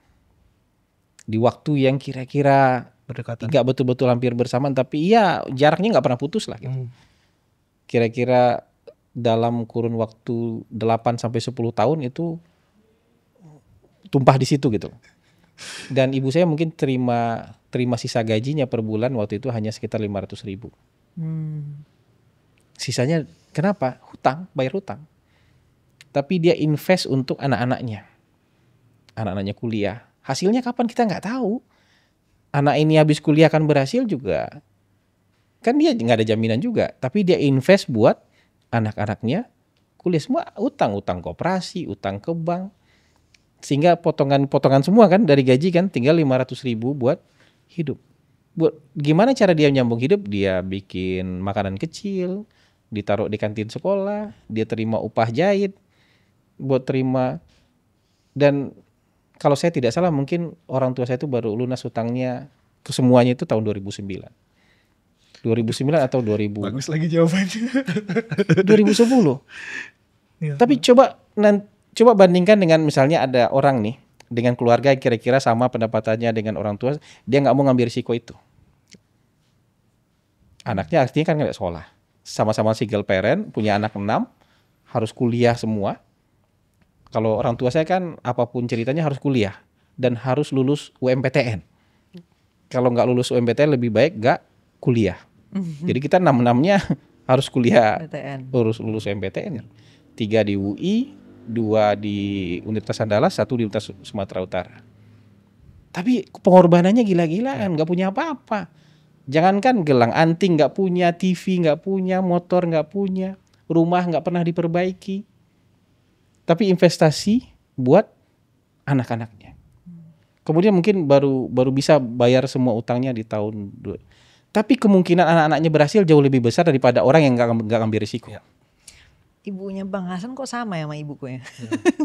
Speaker 2: Di waktu yang kira-kira
Speaker 1: Berdekatan.
Speaker 2: nggak betul-betul hampir bersamaan, tapi ya jaraknya nggak pernah putus lah gitu. Kira-kira dalam kurun waktu 8 sampai 10 tahun itu tumpah di situ gitu. Dan ibu saya mungkin terima sisa gajinya per bulan waktu itu hanya sekitar 500.000. Sisanya kenapa? Hutang, bayar hutang. Tapi dia invest untuk anak-anaknya. Anak-anaknya kuliah. Hasilnya kapan kita nggak tahu. Anak ini habis kuliah akan berhasil juga. Kan dia nggak ada jaminan juga. Tapi dia invest buat anak-anaknya kuliah, semua utang koperasi, utang ke bank. Sehingga potongan semua kan dari gaji kan tinggal 500.000 buat hidup. Buat gimana cara dia nyambung hidup? Dia bikin makanan kecil, ditaruh di kantin sekolah, dia terima upah jahit, buat terima. Dan kalau saya tidak salah mungkin orang tua saya itu baru lunas hutangnya kesemuanya itu tahun 2009 atau 2000.
Speaker 1: Bagus lagi jawabannya.
Speaker 2: 2010. Tapi coba bandingkan dengan misalnya ada orang nih dengan keluarga yang kira-kira sama pendapatannya dengan orang tua, dia nggak mau ngambil risiko itu. Anaknya artinya kan nggak sekolah, sama-sama single parent, punya anak 6, harus kuliah semua. Kalau orang tua saya kan apapun ceritanya harus kuliah dan harus lulus UMPTN. Kalau nggak lulus UMPTN lebih baik nggak kuliah. Jadi kita 6-6-nya harus kuliah, harus lulus UMPTN. 3 di UI, 2 di Universitas Andalas, 1 di Universitas Sumatera Utara. Tapi pengorbanannya gila-gilaan, nggak punya apa-apa. Jangankan gelang anting nggak punya, TV nggak punya, motor nggak punya, rumah nggak pernah diperbaiki. Tapi investasi buat anak-anaknya. Kemudian mungkin baru bisa bayar semua utangnya di tahun 2. Tapi kemungkinan anak-anaknya berhasil jauh lebih besar daripada orang yang nggak ngambil risiko.
Speaker 3: Ibunya Bang Hasan kok sama ya sama ibuku ya.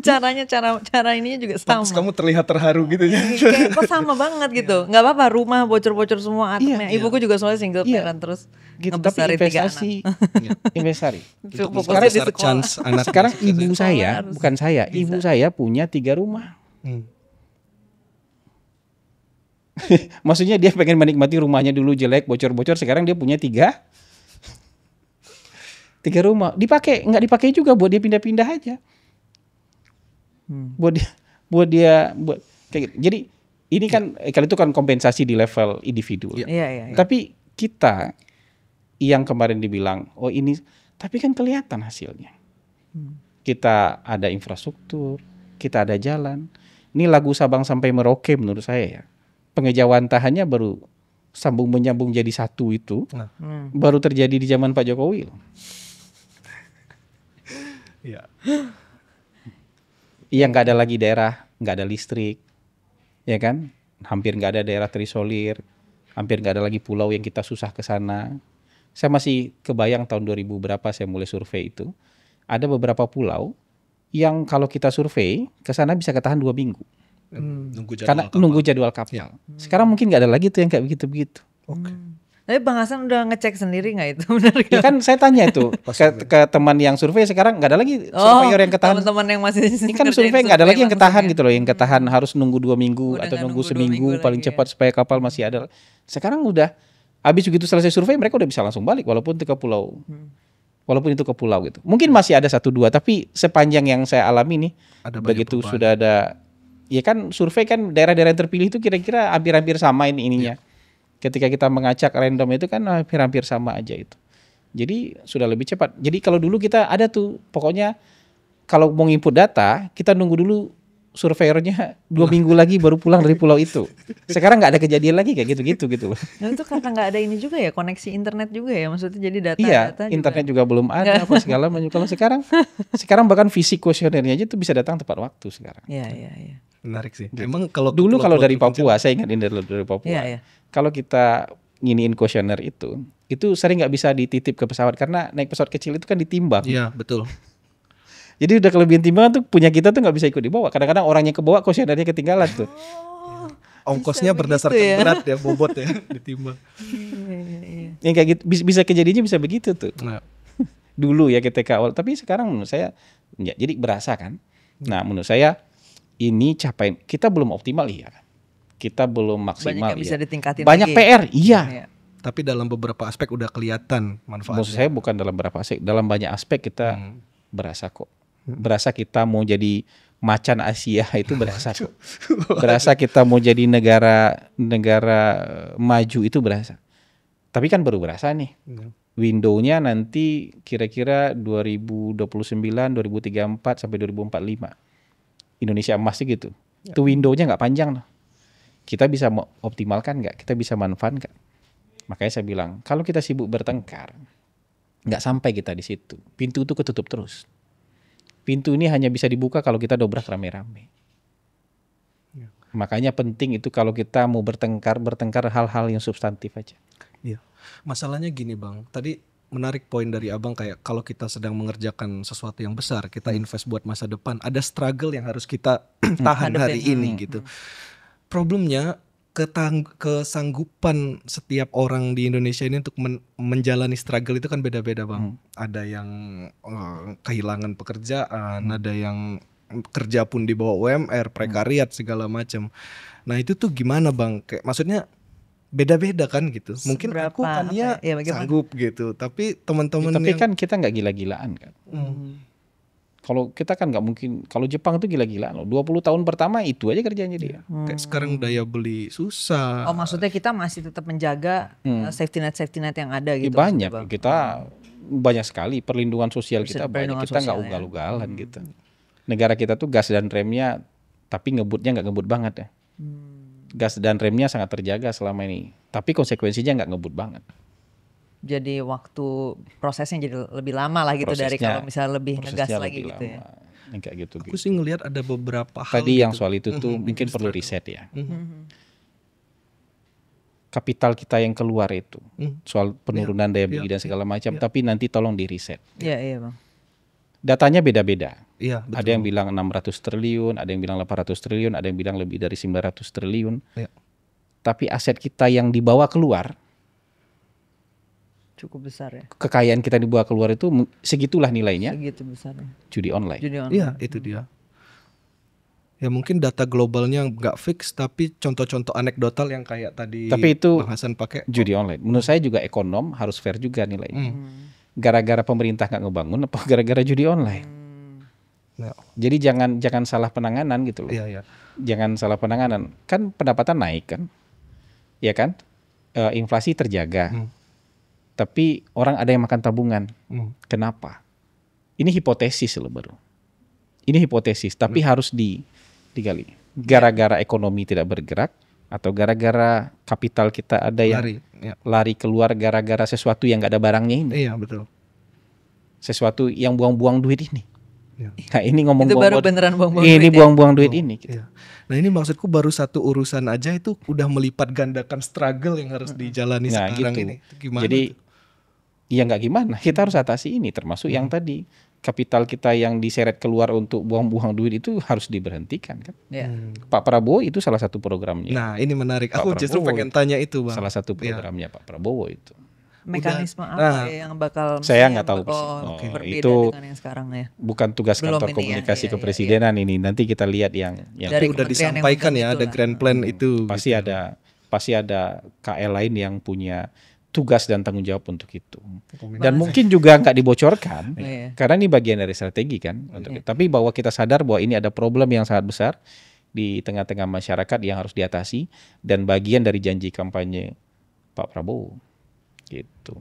Speaker 3: cara ininya juga sama.
Speaker 1: Terus kamu terlihat terharu gitu ya.
Speaker 3: Kayak kok sama banget gitu. Nggak apa-apa rumah bocor-bocor semua atapnya. Ibuku juga soalnya single parent terus
Speaker 2: gitu.
Speaker 3: ngebesarin
Speaker 2: Tapi
Speaker 3: 3 anak.
Speaker 2: investasi.
Speaker 3: Fokusnya di sekolah.
Speaker 2: Sekarang ibu saya, bukan saya, ibu saya punya 3 rumah. Maksudnya dia pengen menikmati rumahnya dulu jelek, bocor-bocor, sekarang dia punya 3 rumah. Nggak dipakai juga buat dia pindah-pindah aja. Buat dia kayak gitu. Jadi ini kan kalau itu kan kompensasi di level individu.
Speaker 3: Iya.
Speaker 2: Tapi kita yang kemarin dibilang ini, tapi kan kelihatan hasilnya. Kita ada infrastruktur, kita ada jalan. Ini lagu Sabang sampai Merauke menurut saya ya. Pengejawantahannya baru sambung menyambung jadi satu itu baru terjadi di zaman Pak Jokowi.
Speaker 1: Iya.
Speaker 2: Iya, nggak ada lagi daerah, nggak ada listrik, ya kan? Hampir nggak ada daerah terisolir, hampir nggak ada lagi pulau yang kita susah ke sana. Saya masih kebayang tahun 2000 berapa saya mulai survei itu, ada beberapa pulau yang kalau kita survei ke sana bisa ketahan 2 minggu. Nunggu jadwal kapal. Sekarang mungkin nggak ada lagi tuh yang kayak begitu-begitu.
Speaker 3: Tapi Bang Hasan udah ngecek sendiri nggak itu benar?
Speaker 2: Ya kan saya tanya itu ke teman yang survei, sekarang nggak ada lagi surveyor yang ketahan.
Speaker 3: Teman-teman yang masih
Speaker 2: ini kan survei nggak ada lagi yang ketahan gitu loh, yang ketahan harus nunggu 2 minggu atau nunggu seminggu paling cepat supaya kapal masih ada. Sekarang udah habis begitu selesai survei mereka udah bisa langsung balik walaupun itu ke pulau. Walaupun itu ke pulau gitu. Mungkin masih ada 1-2 tapi sepanjang yang saya alami nih begitu sudah ada. Ya kan survei kan daerah-daerah yang terpilih itu kira-kira hampir-hampir sama ininya. Ketika kita mengacak random itu kan hampir-hampir sama aja itu. Jadi sudah lebih cepat. Jadi kalau dulu kita ada tuh pokoknya kalau mau input data, kita nunggu dulu surveyornya 2 minggu lagi baru pulang dari pulau itu. Sekarang nggak ada kejadian lagi kayak gitu loh.
Speaker 3: Nah itu karena nggak ada ini juga ya, koneksi internet juga ya, maksudnya jadi data.
Speaker 2: Iya, internet juga belum ada apa segala macam. Kalau sekarang bahkan fisik kuesionernya aja tuh bisa datang tepat waktu sekarang.
Speaker 3: Iya.
Speaker 1: Menarik sih. Emang kalau
Speaker 2: dulu kalau dari Papua, saya ingat dari Papua.
Speaker 3: Iya.
Speaker 2: Kalau kita nginiin kuesioner itu sering nggak bisa dititip ke pesawat karena naik pesawat kecil itu kan ditimbang.
Speaker 1: Iya, betul.
Speaker 2: Jadi udah kelebihan timbangan tuh punya kita tuh nggak bisa ikut dibawa. Kadang-kadang orangnya kebawa, kuesionernya ketinggalan tuh.
Speaker 1: Ongkosnya berdasarkan
Speaker 3: ya?
Speaker 1: berat ya, bobot ya, ditimbang.
Speaker 3: Iya.
Speaker 2: Yang kayak gitu bisa kejadiannya bisa begitu tuh.
Speaker 1: Nah,
Speaker 2: Dulu ya ketika awal, tapi sekarang menurut saya ya, jadi berasa kan. Nah, menurut saya ini capaian kita belum optimal ya. Kita belum maksimal.
Speaker 3: Banyak yang bisa ditingkatin
Speaker 2: banyak
Speaker 3: lagi.
Speaker 2: PR, iya.
Speaker 1: tapi dalam beberapa aspek udah kelihatan manfaatnya.
Speaker 2: Maksud saya bukan dalam beberapa aspek, dalam banyak aspek kita berasa kok. Berasa kita mau jadi macan Asia itu berasa kok. Berasa kita mau jadi negara maju itu berasa. Tapi kan baru berasa nih. Window-nya nanti kira-kira 2029, 2034 sampai 2045. Indonesia emas gitu. Itu window-nya nggak panjang loh. Kita bisa optimalkan nggak? Kita bisa manfaatkan nggak? Makanya saya bilang, kalau kita sibuk bertengkar, nggak sampai kita di situ. Pintu itu ketutup terus. Pintu ini hanya bisa dibuka kalau kita dobrak rame-rame. Makanya penting itu kalau kita mau bertengkar hal-hal yang substantif aja.
Speaker 1: Iya. Masalahnya gini Bang, tadi menarik poin dari Abang kayak kalau kita sedang mengerjakan sesuatu yang besar, kita invest buat masa depan, ada struggle yang harus kita tahan hari ini gitu. Problemnya kesanggupan setiap orang di Indonesia ini untuk menjalani struggle itu kan beda-beda Bang. Ada yang kehilangan pekerjaan, ada yang kerja pun di bawah UMR, prekariat segala macam. Nah itu tuh gimana Bang? Kayak maksudnya beda-beda kan gitu. Mungkin aku kan ya sanggup gitu, tapi teman-teman
Speaker 2: tapi kan kita nggak gila-gilaan kan. Kalau kita kan nggak mungkin, kalau Jepang itu gila-gilaan loh. 20 tahun pertama itu aja kerjanya dia.
Speaker 1: Kayak sekarang daya beli susah.
Speaker 3: Oh maksudnya kita masih tetap menjaga safety net yang ada gitu.
Speaker 2: Banyak, kita banyak sekali perlindungan sosial kita banyak. Kita nggak ugal-ugalan gitu. Negara kita tuh gas dan remnya, tapi ngebutnya nggak ngebut banget ya. Gas dan remnya sangat terjaga selama ini. Tapi konsekuensinya nggak ngebut banget.
Speaker 3: Jadi waktu prosesnya jadi lebih lama lah gitu dari kalau misalnya lebih ngegas lagi gitu ya.
Speaker 2: Yang kayak gitu.
Speaker 1: Aku sih ngelihat ada beberapa hal.
Speaker 2: Tadi yang soal itu tuh mungkin perlu riset ya. Kapital kita yang keluar itu soal penurunan daya beli dan segala macam. Tapi nanti tolong di riset.
Speaker 3: Iya Bang.
Speaker 2: Datanya beda-beda.
Speaker 1: Iya, betul.
Speaker 2: Ada yang bilang 600 triliun, ada yang bilang 800 triliun, ada yang bilang lebih dari 900 triliun.
Speaker 1: Iya.
Speaker 2: Tapi aset kita yang dibawa keluar,
Speaker 3: cukup besar ya.
Speaker 2: kekayaan kita dibawa keluar itu segitulah nilainya.
Speaker 3: Segitu besarnya.
Speaker 2: Judi online.
Speaker 1: Iya, itu dia. Ya mungkin data globalnya nggak fix, tapi contoh-contoh anekdotal yang kayak tadi
Speaker 2: Tapi itu
Speaker 1: Bang Hasan pakai
Speaker 2: judi online. Menurut saya juga ekonom harus fair juga nilainya. Gara-gara pemerintah nggak ngebangun apa gara-gara judi online? Jadi jangan salah penanganan gitu loh.
Speaker 1: Iya.
Speaker 2: Jangan salah penanganan. Kan pendapatan naik kan, ya kan? Inflasi terjaga. Tapi orang ada yang makan tabungan. Kenapa? Ini hipotesis loh baru. Ini hipotesis, tapi harus digali. Gara-gara ekonomi tidak bergerak atau gara-gara kapital kita ada yang lari keluar gara-gara sesuatu yang nggak ada barangnya ini.
Speaker 1: Iya betul.
Speaker 2: Sesuatu yang buang-buang duit ini. Nah ini ngomong
Speaker 3: itu baru beneran buang-buang duit.
Speaker 2: Ini buang-buang duit ini. Gitu.
Speaker 1: Nah ini maksudku baru satu urusan aja itu udah melipat gandakan struggle yang harus dijalani sekarang
Speaker 2: gitu.
Speaker 1: ini. Gimana?
Speaker 2: Jadi ya nggak gimana, kita harus atasi ini termasuk yang tadi kapital kita yang diseret keluar untuk buang-buang duit itu harus diberhentikan kan. Pak Prabowo itu salah satu programnya.
Speaker 1: Nah ini menarik, aku justru pengen tanya itu Bang.
Speaker 2: Salah satu programnya Pak Prabowo itu.
Speaker 3: Mekanisme apa yang bakal
Speaker 2: saya nggak tahu
Speaker 3: berbeda
Speaker 2: itu
Speaker 3: dengan yang sekarang ya.
Speaker 2: Bukan tugas kantor komunikasi kepresidenan ini. Nanti kita lihat yang
Speaker 1: dari udah disampaikan ya, ada grand plan itu.
Speaker 2: Pasti ada KL lain yang punya tugas dan tanggung jawab untuk itu. Dan mungkin juga nggak dibocorkan karena ini bagian dari strategi kan. Tapi bahwa kita sadar bahwa ini ada problem yang sangat besar di tengah-tengah masyarakat yang harus diatasi dan bagian dari janji kampanye Pak Prabowo. Gitu.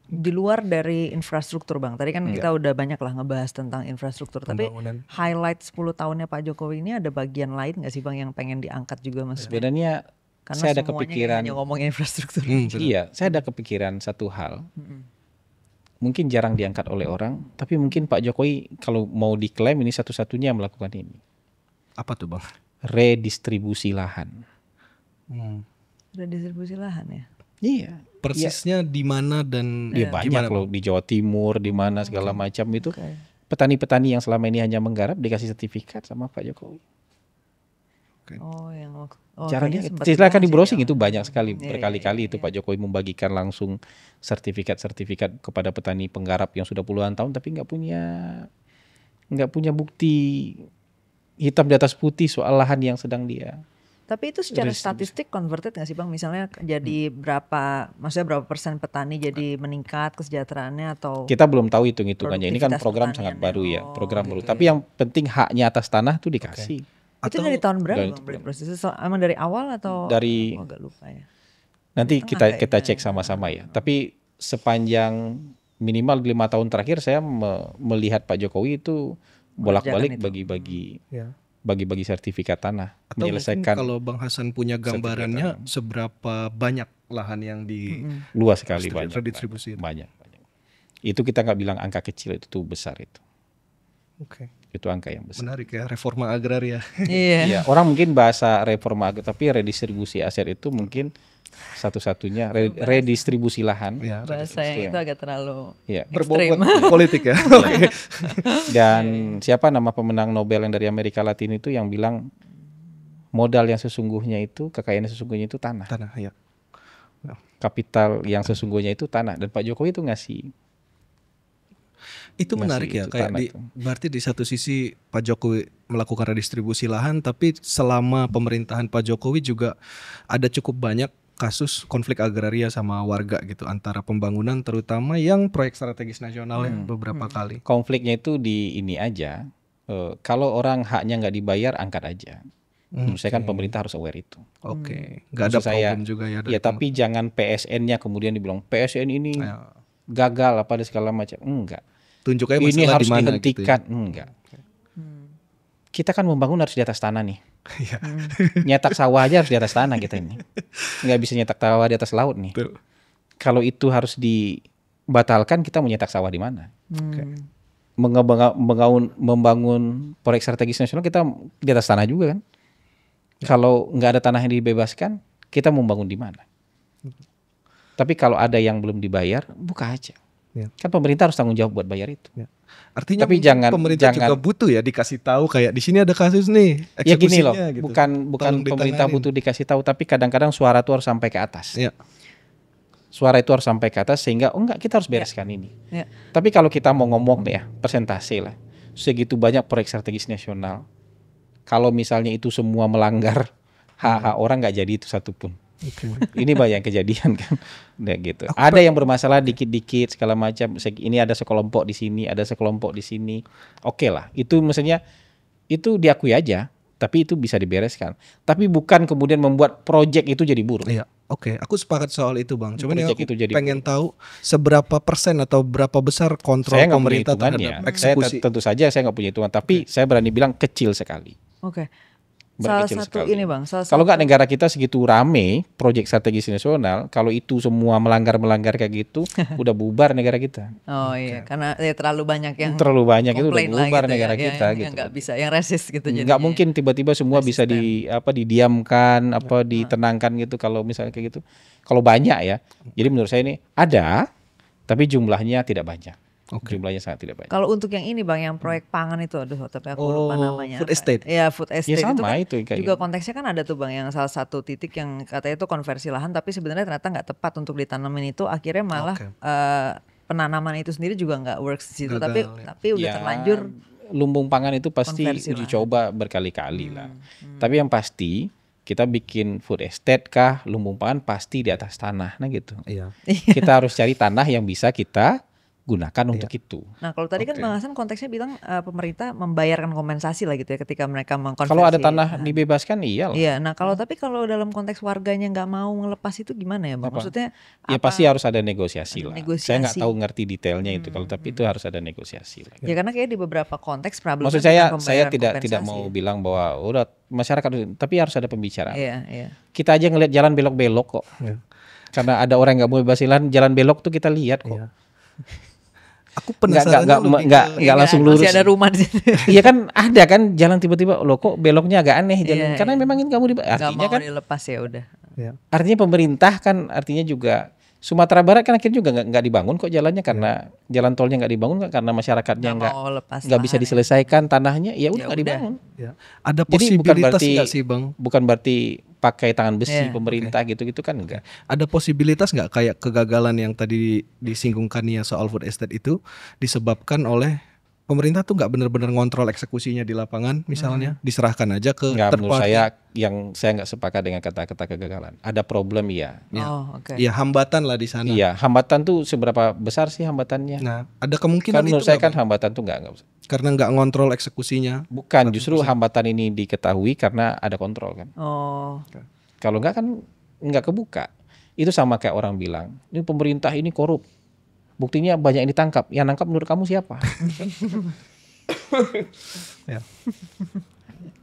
Speaker 3: Di luar dari infrastruktur Bang, tadi kan kita udah banyak lah ngebahas tentang infrastruktur. Tapi
Speaker 1: Pembangunan.
Speaker 3: highlight 10 tahunnya Pak Jokowi ini ada bagian lain gak sih Bang yang pengen diangkat juga Mas?
Speaker 2: Sebenarnya
Speaker 3: Karena
Speaker 2: saya ada
Speaker 3: semuanya
Speaker 2: kepikiran,
Speaker 3: hanya ngomongin infrastruktur.
Speaker 2: iya, saya ada kepikiran satu hal. Mungkin jarang diangkat oleh orang, tapi mungkin Pak Jokowi kalau mau diklaim ini satu-satunya yang melakukan ini.
Speaker 1: Apa tuh Bang?
Speaker 2: Redistribusi lahan.
Speaker 3: Redistribusi lahan ya.
Speaker 2: Iya.
Speaker 1: Persisnya di mana dan
Speaker 2: Dia banyak
Speaker 1: gimana,
Speaker 2: loh di Jawa Timur, di mana segala macam itu.
Speaker 3: Oke.
Speaker 2: Petani-petani yang selama ini hanya menggarap dikasih sertifikat sama Pak Jokowi.
Speaker 3: Oh yang
Speaker 2: Caranya
Speaker 3: kayaknya sempat
Speaker 2: silakan di
Speaker 3: dibahas
Speaker 2: browsing
Speaker 3: ya.
Speaker 2: itu banyak sekali,
Speaker 3: Iya,
Speaker 2: berkali-kali
Speaker 3: iya,
Speaker 2: itu Pak Jokowi membagikan langsung sertifikat-sertifikat kepada petani penggarap yang sudah puluhan tahun tapi nggak punya bukti hitam di atas putih soal lahan yang sedang dia.
Speaker 3: Tapi itu secara statistik converted nggak sih Bang? Misalnya jadi maksudnya berapa persen petani jadi meningkat kesejahteraannya atau
Speaker 2: Kita belum tahu hitung-hitungannya. Ini kan
Speaker 3: produktivitas
Speaker 2: program sangat
Speaker 3: pertaniannya.
Speaker 2: baru ya,
Speaker 3: Oh,
Speaker 2: program baru.
Speaker 3: gitu
Speaker 2: Tapi
Speaker 3: ya.
Speaker 2: yang penting haknya atas tanah tuh dikasih.
Speaker 3: itu dari tahun berapa
Speaker 2: dari
Speaker 3: Bang beli prosesnya? Emang dari awal atau
Speaker 2: Dari-
Speaker 3: aku agak lupa ya.
Speaker 2: Nanti
Speaker 3: Tengah
Speaker 2: kita
Speaker 3: kayaknya.
Speaker 2: cek sama-sama ya. Tapi sepanjang minimal 5 tahun terakhir saya melihat Pak Jokowi itu bolak-balik
Speaker 3: itu.
Speaker 2: bagi-bagi
Speaker 1: Ya.
Speaker 2: bagi-bagi sertifikat tanah,
Speaker 1: Atau mungkin
Speaker 2: menyelesaikan
Speaker 1: kalau Bang Hasan punya gambarannya seberapa banyak lahan yang di
Speaker 2: luas sekali banyak.
Speaker 1: redistribusi itu.
Speaker 2: Banyak. Itu kita nggak bilang angka kecil, itu tuh besar itu.
Speaker 1: Oke.
Speaker 2: Itu angka yang besar.
Speaker 1: Menarik ya, reforma agraria.
Speaker 3: Iya.
Speaker 2: Iya, orang mungkin bahasa reforma tapi redistribusi aset itu mungkin satu-satunya redistribusi lahan.
Speaker 1: Ya,
Speaker 3: Bahasa yang itu agak terlalu
Speaker 2: Ya.
Speaker 3: ekstrim.
Speaker 1: berbobot politik ya. Oke.
Speaker 2: Dan siapa nama pemenang Nobel yang dari Amerika Latin itu yang bilang modal yang sesungguhnya itu, kekayaan yang sesungguhnya itu tanah.
Speaker 1: Tanah ya.
Speaker 2: Kapital yang sesungguhnya itu tanah. Dan Pak Jokowi itu ngasih.
Speaker 1: Itu menarik ya,
Speaker 2: Ngasih itu
Speaker 1: kayak
Speaker 2: tanah
Speaker 1: di,
Speaker 2: itu.
Speaker 1: berarti di satu sisi Pak Jokowi melakukan redistribusi lahan, tapi selama pemerintahan Pak Jokowi juga ada cukup banyak kasus konflik agraria sama warga gitu, antara pembangunan terutama yang proyek strategis nasional ya beberapa kali.
Speaker 2: Konfliknya itu di ini aja. Kalau orang haknya nggak dibayar, angkat aja. Menurut saya kan pemerintah harus aware itu.
Speaker 1: Oke, nggak ada
Speaker 2: Maksud saya,
Speaker 1: problem juga ya.
Speaker 2: Ya tapi jangan PSN-nya kemudian dibilang PSN ini
Speaker 1: Ya,
Speaker 2: gagal apa dan segala macam. Enggak.
Speaker 1: tunjuk aja
Speaker 2: Ini
Speaker 1: masalah
Speaker 2: harus
Speaker 1: di mana
Speaker 2: dihentikan.
Speaker 1: gitu ya.
Speaker 2: Enggak. Kita kan membangun harus di atas tanah nih.
Speaker 1: Iya.
Speaker 2: Nyetak sawah aja harus di atas tanah kita ini. Nggak bisa nyetak sawah di atas laut nih.
Speaker 1: Betul.
Speaker 2: Kalau itu harus dibatalkan, kita mau nyetak sawah di mana? Membangun proyek strategis nasional kita di atas tanah juga kan. Kalau nggak ada tanah yang dibebaskan, kita mau bangun di mana? Tapi kalau ada yang belum dibayar, buka aja.
Speaker 1: Ya.
Speaker 2: Kan pemerintah harus tanggung jawab buat bayar itu.
Speaker 1: Ya. Artinya
Speaker 2: Tapi
Speaker 1: mungkin pemerintah juga butuh ya dikasih tahu kayak di sini ada kasus nih.
Speaker 2: Ya gini loh,
Speaker 1: eksekusinya gitu.
Speaker 2: bukan
Speaker 1: Tolong
Speaker 2: pemerintah
Speaker 1: ditanganin.
Speaker 2: butuh dikasih tahu, tapi kadang-kadang suara itu harus sampai ke atas.
Speaker 1: Ya.
Speaker 2: Suara itu harus sampai ke atas sehingga enggak kita harus bereskan ini.
Speaker 3: Ya.
Speaker 2: Tapi kalau kita mau ngomong nih ya, persentase lah. Segitu banyak proyek strategis nasional. Kalau misalnya itu semua melanggar hak-hak orang nggak jadi itu satupun.
Speaker 1: Oke.
Speaker 2: Ini banyak kejadian kan. Nah, gitu. Ada yang bermasalah dikit-dikit segala macam. Ini ada sekelompok di sini, ada sekelompok di sini. Oke lah, itu maksudnya itu diakui aja, tapi itu bisa dibereskan. Tapi bukan kemudian membuat proyek itu jadi buruk.
Speaker 1: Iya, oke. Aku sepakat soal itu, Bang. Cuman yang
Speaker 2: Proyek
Speaker 1: aku
Speaker 2: itu jadi
Speaker 1: pengen tahu seberapa persen atau berapa besar kontrol
Speaker 2: Saya nggak punya
Speaker 1: pemerintah
Speaker 2: hitungannya.
Speaker 1: terhadap
Speaker 2: Saya
Speaker 1: eksekusi.
Speaker 2: tentu saja saya nggak punya hitungan, tapi saya berani bilang kecil sekali.
Speaker 3: Oke. Salah
Speaker 2: Kecil
Speaker 3: satu
Speaker 2: sekali.
Speaker 3: ini Bang, salah
Speaker 2: Kalau
Speaker 3: satu
Speaker 2: nggak negara kita segitu rame proyek strategis nasional, kalau itu semua melanggar kayak gitu, udah bubar negara kita.
Speaker 3: Oh iya, karena ya terlalu banyak yang
Speaker 2: Terlalu banyak itu udah
Speaker 3: komplain lah
Speaker 2: bubar
Speaker 3: gitu
Speaker 2: negara
Speaker 3: ya,
Speaker 2: kita
Speaker 3: yang
Speaker 2: gitu.
Speaker 3: nggak bisa, yang resist gitu jadinya.
Speaker 2: Nggak mungkin tiba-tiba semua bisa didiamkan, ditenangkan gitu kalau misalnya kayak gitu. Kalau banyak ya. Jadi menurut saya ini ada, tapi jumlahnya tidak banyak. Jumlahnya sangat tidak banyak.
Speaker 3: Kalau untuk yang ini Bang, yang proyek pangan itu, aduh tapi aku lupa namanya.
Speaker 1: Food estate.
Speaker 3: Ya food estate
Speaker 2: sama,
Speaker 3: itu kan
Speaker 2: itu kayak
Speaker 3: juga
Speaker 2: gitu.
Speaker 3: konteksnya kan ada tuh Bang, yang salah satu titik yang katanya itu konversi lahan, tapi sebenarnya ternyata nggak tepat untuk ditanamin itu, akhirnya malah
Speaker 1: Oke.
Speaker 3: penanaman itu sendiri juga nggak works di situ.
Speaker 1: Gagal,
Speaker 3: Tapi udah terlanjur.
Speaker 2: lumbung pangan itu pasti
Speaker 3: Konversi
Speaker 2: uji
Speaker 3: lahan.
Speaker 2: coba berkali-kali lah. Tapi yang pasti kita bikin food estate kah, lumbung pangan pasti di atas tanah, nah gitu.
Speaker 1: Iya.
Speaker 2: Kita harus cari tanah yang bisa kita gunakan untuk itu.
Speaker 3: Nah kalau tadi kan Bang Hasan konteksnya bilang pemerintah membayarkan kompensasi lah gitu ya ketika mereka mengkonversi.
Speaker 2: Kalau ada tanah dibebaskan iyalah.
Speaker 3: Iya, nah tapi kalau dalam konteks warganya nggak mau ngelepas itu gimana ya Bang? Maksudnya
Speaker 2: ya pasti harus ada negosiasi lah.
Speaker 3: negosiasi.
Speaker 2: Saya nggak tahu ngerti detailnya itu kalau tapi itu harus ada negosiasi lah.
Speaker 3: Ya karena kayak di beberapa konteks problemnya
Speaker 2: Maksud saya tidak mau bilang bahwa udah masyarakat, tapi harus ada pembicaraan.
Speaker 3: Iya.
Speaker 2: Kita aja ngelihat jalan belok-belok kok. Karena ada orang yang nggak mau bebasin jalan belok tuh kita lihat kok.
Speaker 1: Aku penasaran
Speaker 2: nggak langsung lurus.
Speaker 3: Masih ada rumah di situ.
Speaker 2: Iya kan ada kan jalan tiba-tiba loh kok beloknya agak aneh jalan. Karena memang ini kamu artinya
Speaker 3: mau
Speaker 2: kan
Speaker 3: dilepas ya udah.
Speaker 2: Artinya pemerintah kan artinya juga Sumatera Barat kan akhirnya juga nggak dibangun kok jalannya karena jalan tolnya nggak dibangun kan karena masyarakatnya nggak bisa diselesaikan tanahnya ya udah nggak dibangun.
Speaker 1: Ada posibilitas nggak sih Bang?
Speaker 2: Bukan berarti pakai tangan besi pemerintah gitu-gitu kan enggak.
Speaker 1: Ada posibilitas nggak kayak kegagalan yang tadi disinggung Kania soal food estate itu disebabkan oleh pemerintah tuh nggak benar-benar ngontrol eksekusinya di lapangan misalnya diserahkan aja ke
Speaker 2: menurut saya nggak sepakat dengan kata-kata kegagalan. Ada problem ya.
Speaker 1: Ya hambatan lah di sana.
Speaker 2: Iya hambatan tuh seberapa besar sih hambatannya?
Speaker 1: Nah ada kemungkinan
Speaker 2: kan menurut saya kan hambatan tuh nggak
Speaker 1: karena nggak ngontrol eksekusinya.
Speaker 2: Bukan justru hambatan ini diketahui karena ada kontrol kan. Kalau nggak kan nggak kebuka. Itu sama kayak orang bilang ini pemerintah ini korup. Buktinya banyak yang ditangkap. Yang nangkap menurut kamu siapa?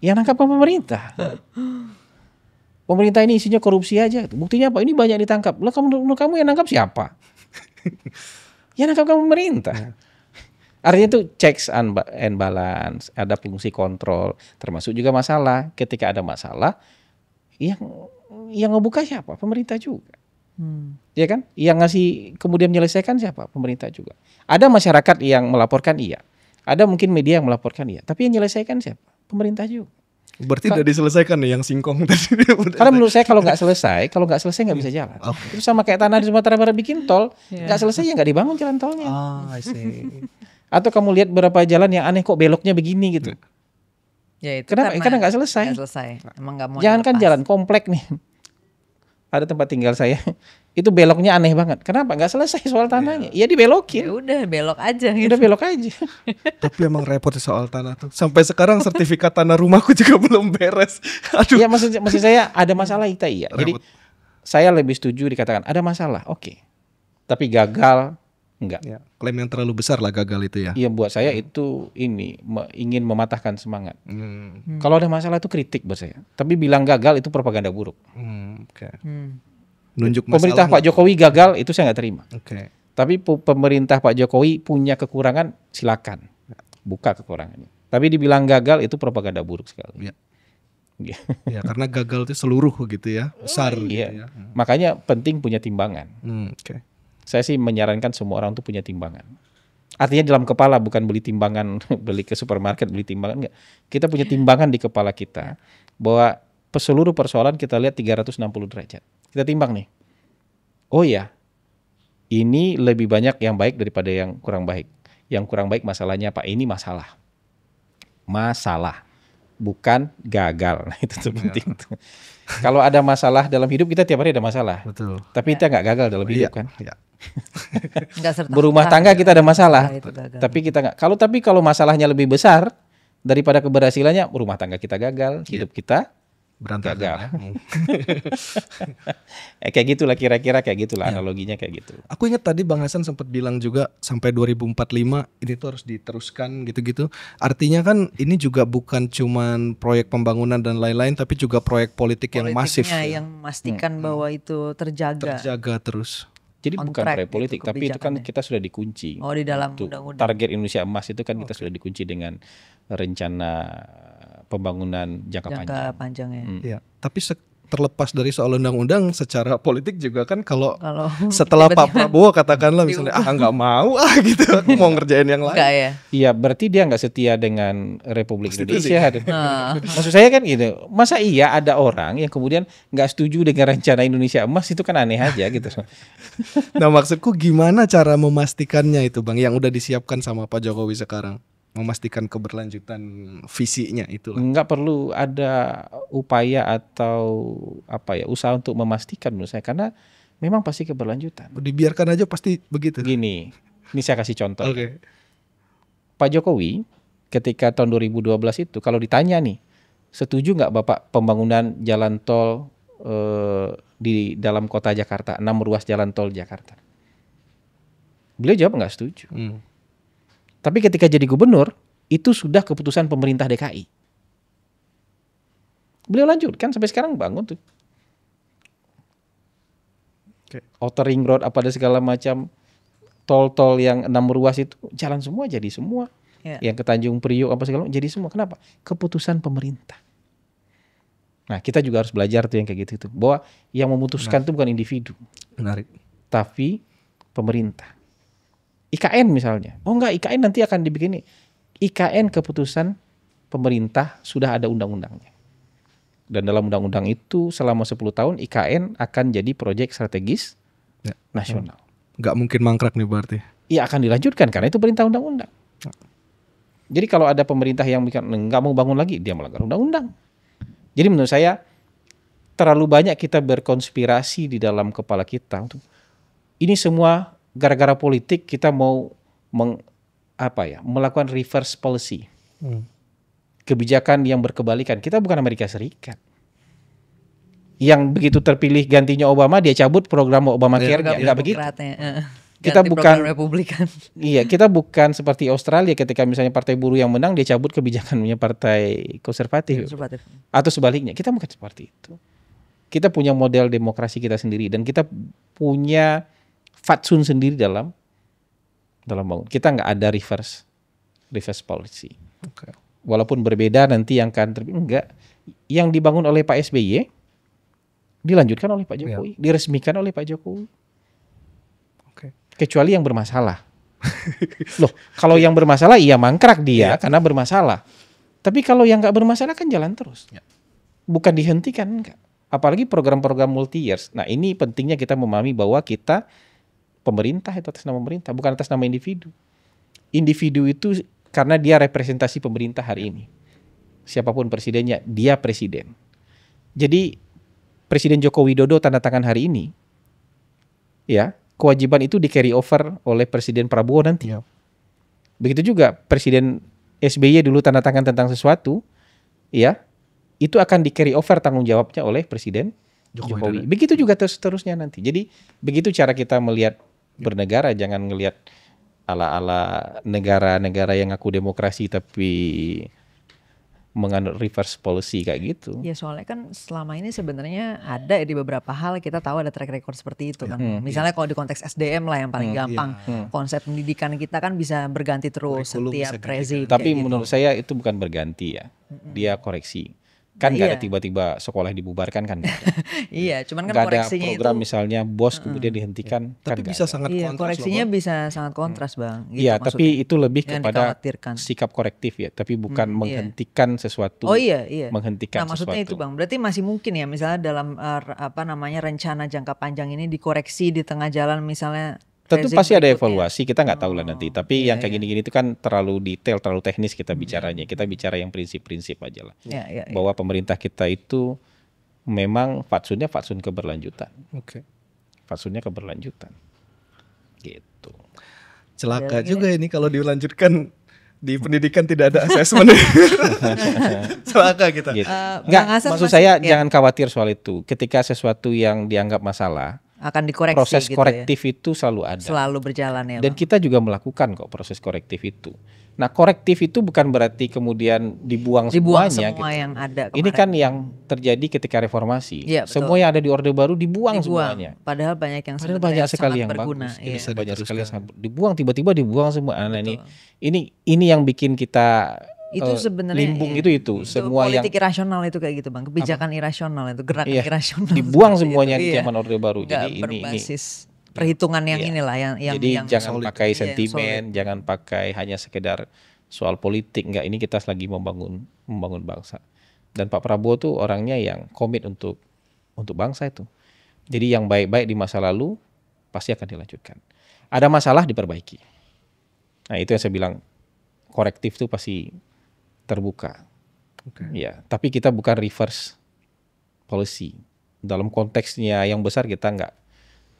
Speaker 2: Yang nangkap kan pemerintah. Pemerintah ini isinya korupsi aja. Buktinya apa? Ini banyak ditangkap. Lah menurut kamu yang nangkap siapa? Yang nangkap kan pemerintah. Artinya itu checks and balance. Ada fungsi kontrol. Termasuk juga masalah. Ketika ada masalah, yang ngebuka siapa? Pemerintah juga. Ya kan? Yang ngasih kemudian menyelesaikan siapa? Pemerintah juga. Ada masyarakat yang melaporkan iya. Ada mungkin media yang melaporkan iya. Tapi yang menyelesaikan siapa? Pemerintah juga.
Speaker 1: Berarti udah diselesaikan nih yang singkong tadi.
Speaker 2: Karena menurut saya kalau nggak selesai nggak bisa jalan. Itu sama kayak tanah di Sumatera Barat bikin tol, nggak selesai ya nggak dibangun jalan tolnya.
Speaker 1: I see.
Speaker 2: Atau kamu lihat beberapa jalan yang aneh kok beloknya begini gitu.
Speaker 3: Ya itu
Speaker 2: karena nggak selesai.
Speaker 3: Emang nggak mau.
Speaker 2: Jangan kan jalan komplek nih. Ada tempat tinggal saya, itu beloknya aneh banget. Kenapa? Nggak selesai soal tanahnya. Ya dibelokin.
Speaker 3: Ya udah belok aja. Gitu.
Speaker 2: Udah belok aja.
Speaker 1: Tapi emang repot soal tanah tuh. Sampai sekarang sertifikat tanah rumahku juga belum beres. Aduh.
Speaker 2: Ya maksud saya ada masalah kita iya. Repot. Jadi saya lebih setuju dikatakan ada masalah, oke. Tapi gagal enggak.
Speaker 1: Ya, klaim yang terlalu besar lah gagal itu ya.
Speaker 2: Iya buat saya itu ingin mematahkan semangat. Kalau ada masalah itu kritik buat saya. Tapi bilang gagal itu propaganda buruk.
Speaker 1: Nunjuk
Speaker 2: pemerintah Pak Jokowi gagal itu saya nggak terima. Tapi pemerintah Pak Jokowi punya kekurangan silakan buka kekurangannya. Tapi dibilang gagal itu propaganda buruk sekali.
Speaker 1: Ya karena gagal itu seluruh gitu ya, besar. Gitu ya.
Speaker 2: Makanya penting punya timbangan.
Speaker 1: Saya
Speaker 2: sih menyarankan semua orang tuh punya timbangan. Artinya dalam kepala, bukan beli timbangan, beli ke supermarket beli timbangan enggak. Kita punya timbangan di kepala kita bahwa seluruh persoalan kita lihat 360 derajat. Kita timbang nih. Oh ya, ini lebih banyak yang baik daripada yang kurang baik. Yang kurang baik masalahnya apa? Ini masalah. Bukan gagal. Nah, itu tuh penting tuh. Kalau ada masalah dalam hidup kita tiap hari ada masalah.
Speaker 1: Betul.
Speaker 2: Tapi kita nggak gagal dalam hidup kan?
Speaker 3: Berumah
Speaker 2: tangga kita ada masalah. Tapi kita nggak. Kalau masalahnya lebih besar daripada keberhasilannya, rumah tangga kita gagal, hidup kita
Speaker 1: berantakan.
Speaker 2: Kayak gitulah kira-kira kayak gitulah analoginya kayak gitu.
Speaker 1: Aku ingat tadi Bang Hasan sempat bilang juga sampai 2045 ini tuh harus diteruskan gitu-gitu. Artinya kan ini juga bukan cuman proyek pembangunan dan lain-lain tapi juga proyek politik yang masif.
Speaker 3: Yang memastikan bahwa itu terjaga
Speaker 1: terus.
Speaker 2: Jadi bukan proyek politik tapi itu kan kita sudah dikunci.
Speaker 3: Oh di dalam undang-undang.
Speaker 2: Target Indonesia Emas itu kan kita sudah dikunci dengan rencana pembangunan jangka panjang
Speaker 1: ya. Iya, tapi terlepas dari soal undang-undang secara politik juga kan kalau setelah Pak Prabowo katakanlah misalnya nggak mau gitu aku mau ngerjain yang lain.
Speaker 2: Iya, berarti dia nggak setia dengan Republik Indonesia. Maksud saya kan gitu. Masa iya ada orang yang kemudian nggak setuju dengan rencana Indonesia Emas itu kan aneh aja gitu.
Speaker 1: Nah maksudku gimana cara memastikannya itu Bang yang udah disiapkan sama Pak Jokowi sekarang? Memastikan keberlanjutan visinya itulah.
Speaker 2: Nggak perlu ada upaya atau usaha untuk memastikan menurut saya karena memang pasti keberlanjutan.
Speaker 1: Dibiarkan aja pasti begitu.
Speaker 2: Gini, Ini saya kasih contoh.
Speaker 1: Oke.
Speaker 2: Pak Jokowi ketika tahun 2012 itu kalau ditanya nih, setuju nggak Bapak pembangunan jalan tol di dalam kota Jakarta, 6 ruas jalan tol Jakarta? Beliau jawab nggak setuju. Tapi ketika jadi gubernur, itu sudah keputusan pemerintah DKI. Beliau lanjutkan sampai sekarang bangun tuh. Outer Ring Road apa ada segala macam, tol-tol yang 6 ruas itu jalan semua, jadi semua. Yang ke Tanjung Priok apa segala macam jadi semua. Kenapa? Keputusan pemerintah. Nah, kita juga harus belajar tuh yang kayak gitu tuh, bahwa yang memutuskan itu bukan individu.
Speaker 1: Menarik.
Speaker 2: Tapi pemerintah. IKN misalnya. Oh enggak, IKN nanti akan dibikin nih. IKN keputusan pemerintah, sudah ada undang-undangnya. Dan dalam undang-undang itu selama 10 tahun IKN akan jadi proyek strategis nasional.
Speaker 1: Nggak mungkin mangkrak nih berarti.
Speaker 2: Iya, akan dilanjutkan karena itu perintah undang-undang. Jadi kalau ada pemerintah yang nggak mau bangun lagi, dia melanggar undang-undang. Jadi menurut saya terlalu banyak kita berkonspirasi di dalam kepala kita. Ini semua gara-gara politik kita mau melakukan reverse policy. Kebijakan yang berkebalikan. Kita bukan Amerika Serikat. Yang begitu terpilih gantinya Obama, dia cabut program Obamacare, nggak begitu. Kita bukan
Speaker 3: Republikan.
Speaker 2: Iya, kita bukan seperti Australia ketika misalnya partai buruh yang menang, dia cabut kebijakannya partai konservatif. Atau sebaliknya, kita bukan seperti itu. Kita punya model demokrasi kita sendiri dan kita punya fatsun sendiri dalam bangun. Kita nggak ada reverse policy. Walaupun berbeda nanti yang akan enggak. Yang dibangun oleh Pak SBY dilanjutkan oleh Pak Jokowi, diresmikan oleh Pak Jokowi. Kecuali yang bermasalah. Loh, kalau yang bermasalah iya mangkrak dia karena bermasalah. Tapi kalau yang nggak bermasalah kan jalan terus. Bukan dihentikan, enggak. Apalagi program-program multi years. Nah, ini pentingnya kita memahami bahwa kita pemerintah itu atas nama pemerintah, bukan atas nama individu. Individu itu karena dia representasi pemerintah hari ini. Siapapun presidennya, dia presiden. Jadi Presiden Joko Widodo tanda tangan hari ini, ya kewajiban itu di carry over oleh Presiden Prabowo nanti. Begitu juga Presiden SBY dulu tanda tangan tentang sesuatu, ya itu akan di carry over tanggung jawabnya oleh Presiden Jokowi. Begitu juga seterusnya nanti. Jadi begitu cara kita melihat bernegara, jangan ngelihat ala-ala negara-negara yang ngaku demokrasi tapi menganut reverse policy kayak gitu.
Speaker 3: Ya soalnya kan selama ini sebenarnya ada di beberapa hal kita tahu ada track record seperti itu kan. Misalnya kalau di konteks SDM lah yang paling gampang, konsep pendidikan kita kan bisa berganti terus setiap rezim.
Speaker 2: Tapi menurut saya itu bukan berganti ya, dia koreksi. Kan nggak ada tiba-tiba sekolah dibubarkan kan?
Speaker 3: Iya, cuman kan koreksinya
Speaker 2: ada program
Speaker 3: itu
Speaker 2: misalnya BOS kemudian dihentikan.
Speaker 1: Tapi
Speaker 2: kan
Speaker 1: bisa sangat kontras.
Speaker 3: Koreksinya bisa sangat kontras bang.
Speaker 2: Iya,
Speaker 3: gitu
Speaker 2: tapi itu lebih kepada
Speaker 3: dikhawatirkan.
Speaker 2: sikap korektif ya, tapi bukan menghentikan sesuatu.
Speaker 3: Oh iya.
Speaker 2: Menghentikan
Speaker 3: nah, maksudnya
Speaker 2: sesuatu.
Speaker 3: itu bang, berarti masih mungkin ya misalnya dalam rencana jangka panjang ini dikoreksi di tengah jalan misalnya.
Speaker 2: Tentu pasti ada evaluasi, kita nggak tahu lah nanti. Tapi yang kayak gini-gini itu kan terlalu detail, terlalu teknis kita bicaranya. Kita bicara yang prinsip-prinsip aja lah. Bahwa pemerintah kita itu memang fatsunnya fatsun keberlanjutan. Fatsunnya keberlanjutan. Gitu.
Speaker 1: Celaka juga ini kalau dilanjutkan di pendidikan tidak ada asesmen. Celaka kita.
Speaker 2: Gitu. Nggak, maksud saya jangan khawatir soal itu. Ketika sesuatu yang dianggap masalah,
Speaker 3: akan dikoreksi
Speaker 2: proses
Speaker 3: gitu
Speaker 2: korektif itu selalu ada.
Speaker 3: Selalu berjalan ya.
Speaker 2: Dan kita juga melakukan kok proses korektif itu. Nah, korektif itu bukan berarti kemudian dibuang semuanya.
Speaker 3: Semua
Speaker 2: gitu.
Speaker 3: yang ada kemarin.
Speaker 2: Ini kan yang terjadi ketika reformasi.
Speaker 3: Ya,
Speaker 2: semua yang ada di Orde Baru dibuang semuanya.
Speaker 3: Padahal banyak yang
Speaker 2: banyak sekali yang
Speaker 3: berguna.
Speaker 2: bagus. Banyak sekali yang sangat dibuang, tiba-tiba dibuang semua. Nah, ini yang bikin kita
Speaker 3: itu sebenarnya
Speaker 2: limbung itu semua
Speaker 3: politik
Speaker 2: yang
Speaker 3: irasional itu kayak gitu bang, kebijakan irasional itu gerakan irasional
Speaker 2: dibuang semuanya di zaman Orde Baru. Jadi
Speaker 3: berbasis perhitungan yang inilah yang
Speaker 2: jadi jangan pakai sentimen, jangan pakai hanya sekedar soal politik. Enggak, ini kita lagi membangun bangsa. Dan Pak Prabowo tuh orangnya yang komit untuk bangsa itu. Jadi yang baik-baik di masa lalu pasti akan dilanjutkan. Ada masalah diperbaiki. Nah, itu yang saya bilang korektif tuh pasti terbuka. Ya, tapi kita bukan reverse policy. Dalam konteksnya yang besar kita enggak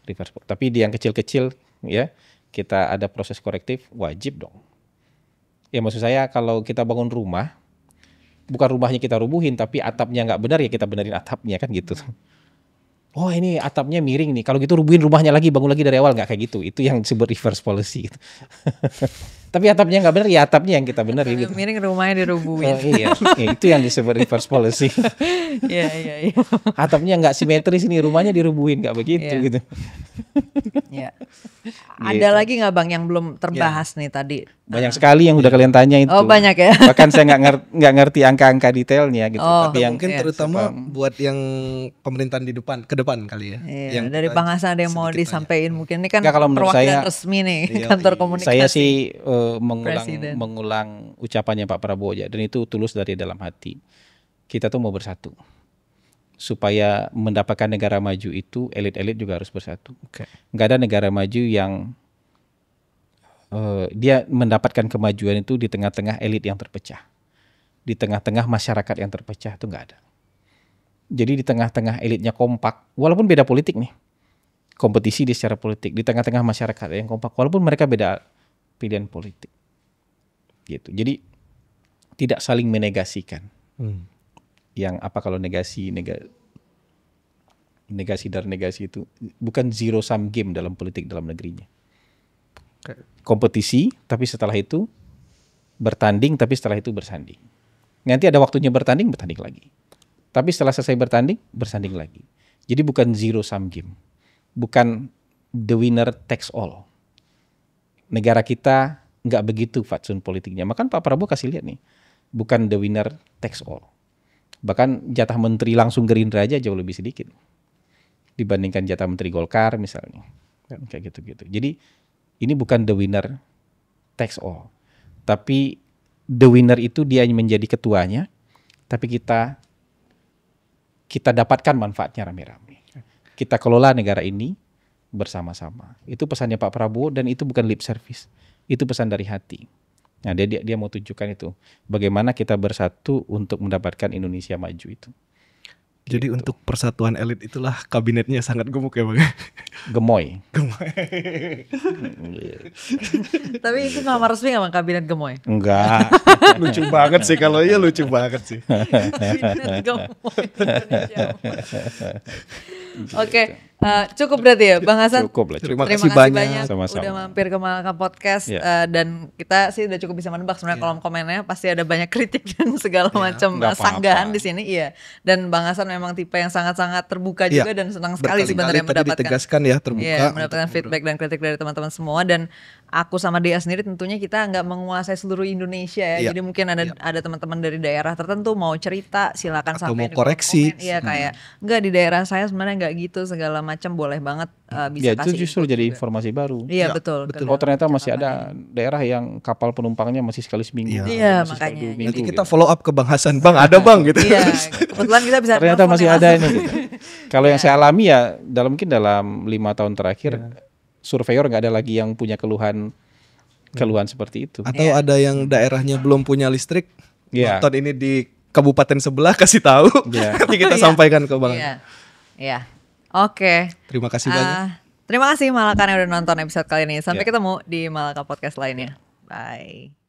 Speaker 2: reverse. Tapi di yang kecil-kecil ya, kita ada proses korektif, wajib dong. Ya maksud saya kalau kita bangun rumah, bukan rumahnya kita rubuhin, tapi atapnya nggak benar ya kita benerin atapnya kan gitu. Oh ini atapnya miring nih, kalau gitu rubuhin rumahnya lagi, bangun lagi dari awal, nggak kayak gitu. Itu yang disebut reverse policy gitu. Tapi atapnya nggak benar ya atapnya yang kita benerin gitu.
Speaker 3: Miring rumahnya dirubuhin.
Speaker 2: Iya, itu yang disebut reverse policy.
Speaker 3: Iya.
Speaker 2: Atapnya nggak simetris nih, rumahnya dirubuhin, nggak begitu gitu.
Speaker 3: Iya. Ada lagi nggak Bang yang belum terbahas nih tadi?
Speaker 2: Banyak sekali yang udah kalian tanya itu.
Speaker 3: Oh banyak ya.
Speaker 2: Bahkan saya nggak ngerti angka-angka detailnya gitu. Tapi yang
Speaker 1: mungkin terutama buat yang pemerintahan ke depan kali ya.
Speaker 3: Iya,
Speaker 1: yang
Speaker 3: dari Bang Hasan ada yang mau disampaikan mungkin ini kan
Speaker 2: kalau menurut
Speaker 3: perwakilan
Speaker 2: saya,
Speaker 3: resmi nih kantor komunikasi.
Speaker 2: Saya sih
Speaker 3: Presiden.
Speaker 2: mengulang ucapannya Pak Prabowo aja, dan itu tulus dari dalam hati. Kita tuh mau bersatu. Supaya mendapatkan negara maju itu elit-elit juga harus bersatu. Nggak ada negara maju yang dia mendapatkan kemajuan itu di tengah-tengah elit yang terpecah. Di tengah-tengah masyarakat yang terpecah itu nggak ada. Jadi di tengah-tengah elitnya kompak, walaupun beda politik nih. Kompetisi di secara politik. Di tengah-tengah masyarakat yang kompak, walaupun mereka beda pilihan politik. Gitu. Jadi tidak saling menegasikan. Yang apa kalau negasi dan negasi itu bukan zero sum game dalam politik dalam negerinya. Kompetisi, tapi setelah itu bertanding, tapi setelah itu bersanding. Nanti ada waktunya bertanding lagi. Tapi setelah selesai bertanding, bersanding lagi. Jadi bukan zero sum game. Bukan the winner takes all. Negara kita nggak begitu fatsun politiknya. Makan Pak Prabowo kasih lihat nih. Bukan the winner takes all. Bahkan jatah menteri langsung Gerindra aja jauh lebih sedikit. Dibandingkan jatah menteri Golkar misalnya. Kayak gitu-gitu. Jadi ini bukan the winner takes all. Tapi the winner itu dia menjadi ketuanya. Tapi kita dapatkan manfaatnya rame-rame. Kita kelola negara ini bersama-sama. Itu pesannya Pak Prabowo dan itu bukan lip service. Itu pesan dari hati. Nah, dia mau tunjukkan itu. Bagaimana kita bersatu untuk mendapatkan Indonesia maju itu.
Speaker 1: Jadi
Speaker 2: gitu.
Speaker 1: Untuk persatuan elit itulah kabinetnya sangat gemuk ya Bang.
Speaker 2: Gemoy.
Speaker 3: Tapi itu nama resmi nggak Bang kabinet gemoy?
Speaker 2: Enggak.
Speaker 1: Lucu banget sih kalau iya lucu banget sih.
Speaker 3: Kabinet gemoy Indonesia. Oke, cukup berarti ya Bang Hasan.
Speaker 2: Cukup lah.
Speaker 1: Terima
Speaker 3: Terima
Speaker 1: kasih
Speaker 3: kasih
Speaker 1: banyak.
Speaker 2: Sama-sama.
Speaker 3: udah mampir ke Malaka Podcast. Dan kita sih udah cukup bisa menebak sebenarnya kolom komennya pasti ada banyak kritik dan segala macam
Speaker 2: nggak apa-apa.
Speaker 3: sanggahan di sini. Iya. Dan Bang Hasan memang tipe yang sangat-sangat terbuka juga dan senang sekali sebenarnya
Speaker 1: tadi
Speaker 3: mendapatkan
Speaker 1: ditegaskan ya terbuka.
Speaker 3: Iya, mendapatkan feedback dan kritik dari teman-teman semua. Dan aku sama Dea sendiri tentunya kita nggak menguasai seluruh Indonesia ya. Jadi mungkin ada teman-teman dari daerah tertentu mau cerita silakan
Speaker 1: atau
Speaker 3: sampaikan
Speaker 1: mau koreksi.
Speaker 3: Iya kayak enggak di daerah saya sebenarnya nggak gitu segala macam, boleh banget bisa
Speaker 2: Ya
Speaker 3: kasih
Speaker 2: itu justru
Speaker 3: input
Speaker 2: jadi
Speaker 3: juga.
Speaker 2: informasi baru.
Speaker 3: Iya betul.
Speaker 2: Oh ternyata masih ada daerah yang kapal penumpangnya masih sekali seminggu.
Speaker 3: Iya,
Speaker 2: Masih
Speaker 3: makanya.
Speaker 2: sekali 2 minggu,
Speaker 1: Nanti kita
Speaker 2: gitu.
Speaker 1: follow up ke Bang Hasan. Bang ada Bang gitu.
Speaker 3: Iya, kebetulan kita bisa
Speaker 2: Ternyata
Speaker 3: telepon
Speaker 2: masih
Speaker 3: ya,
Speaker 2: ada
Speaker 3: langsung.
Speaker 2: ini. Gitu. Kalau yang saya alami ya mungkin dalam 5 tahun terakhir surveyor nggak ada lagi yang punya keluhan seperti itu.
Speaker 1: Atau ada yang daerahnya belum punya listrik.
Speaker 2: Iya.
Speaker 1: Nonton ini di kabupaten sebelah kasih tahu.
Speaker 2: Iya.
Speaker 1: Nanti kita sampaikan ke Bang.
Speaker 3: Iya. Iya. Oke.
Speaker 1: Terima kasih banyak.
Speaker 3: Terima kasih Malakan yang udah nonton episode kali ini. Sampai ketemu di Malaka Podcast lainnya. Bye.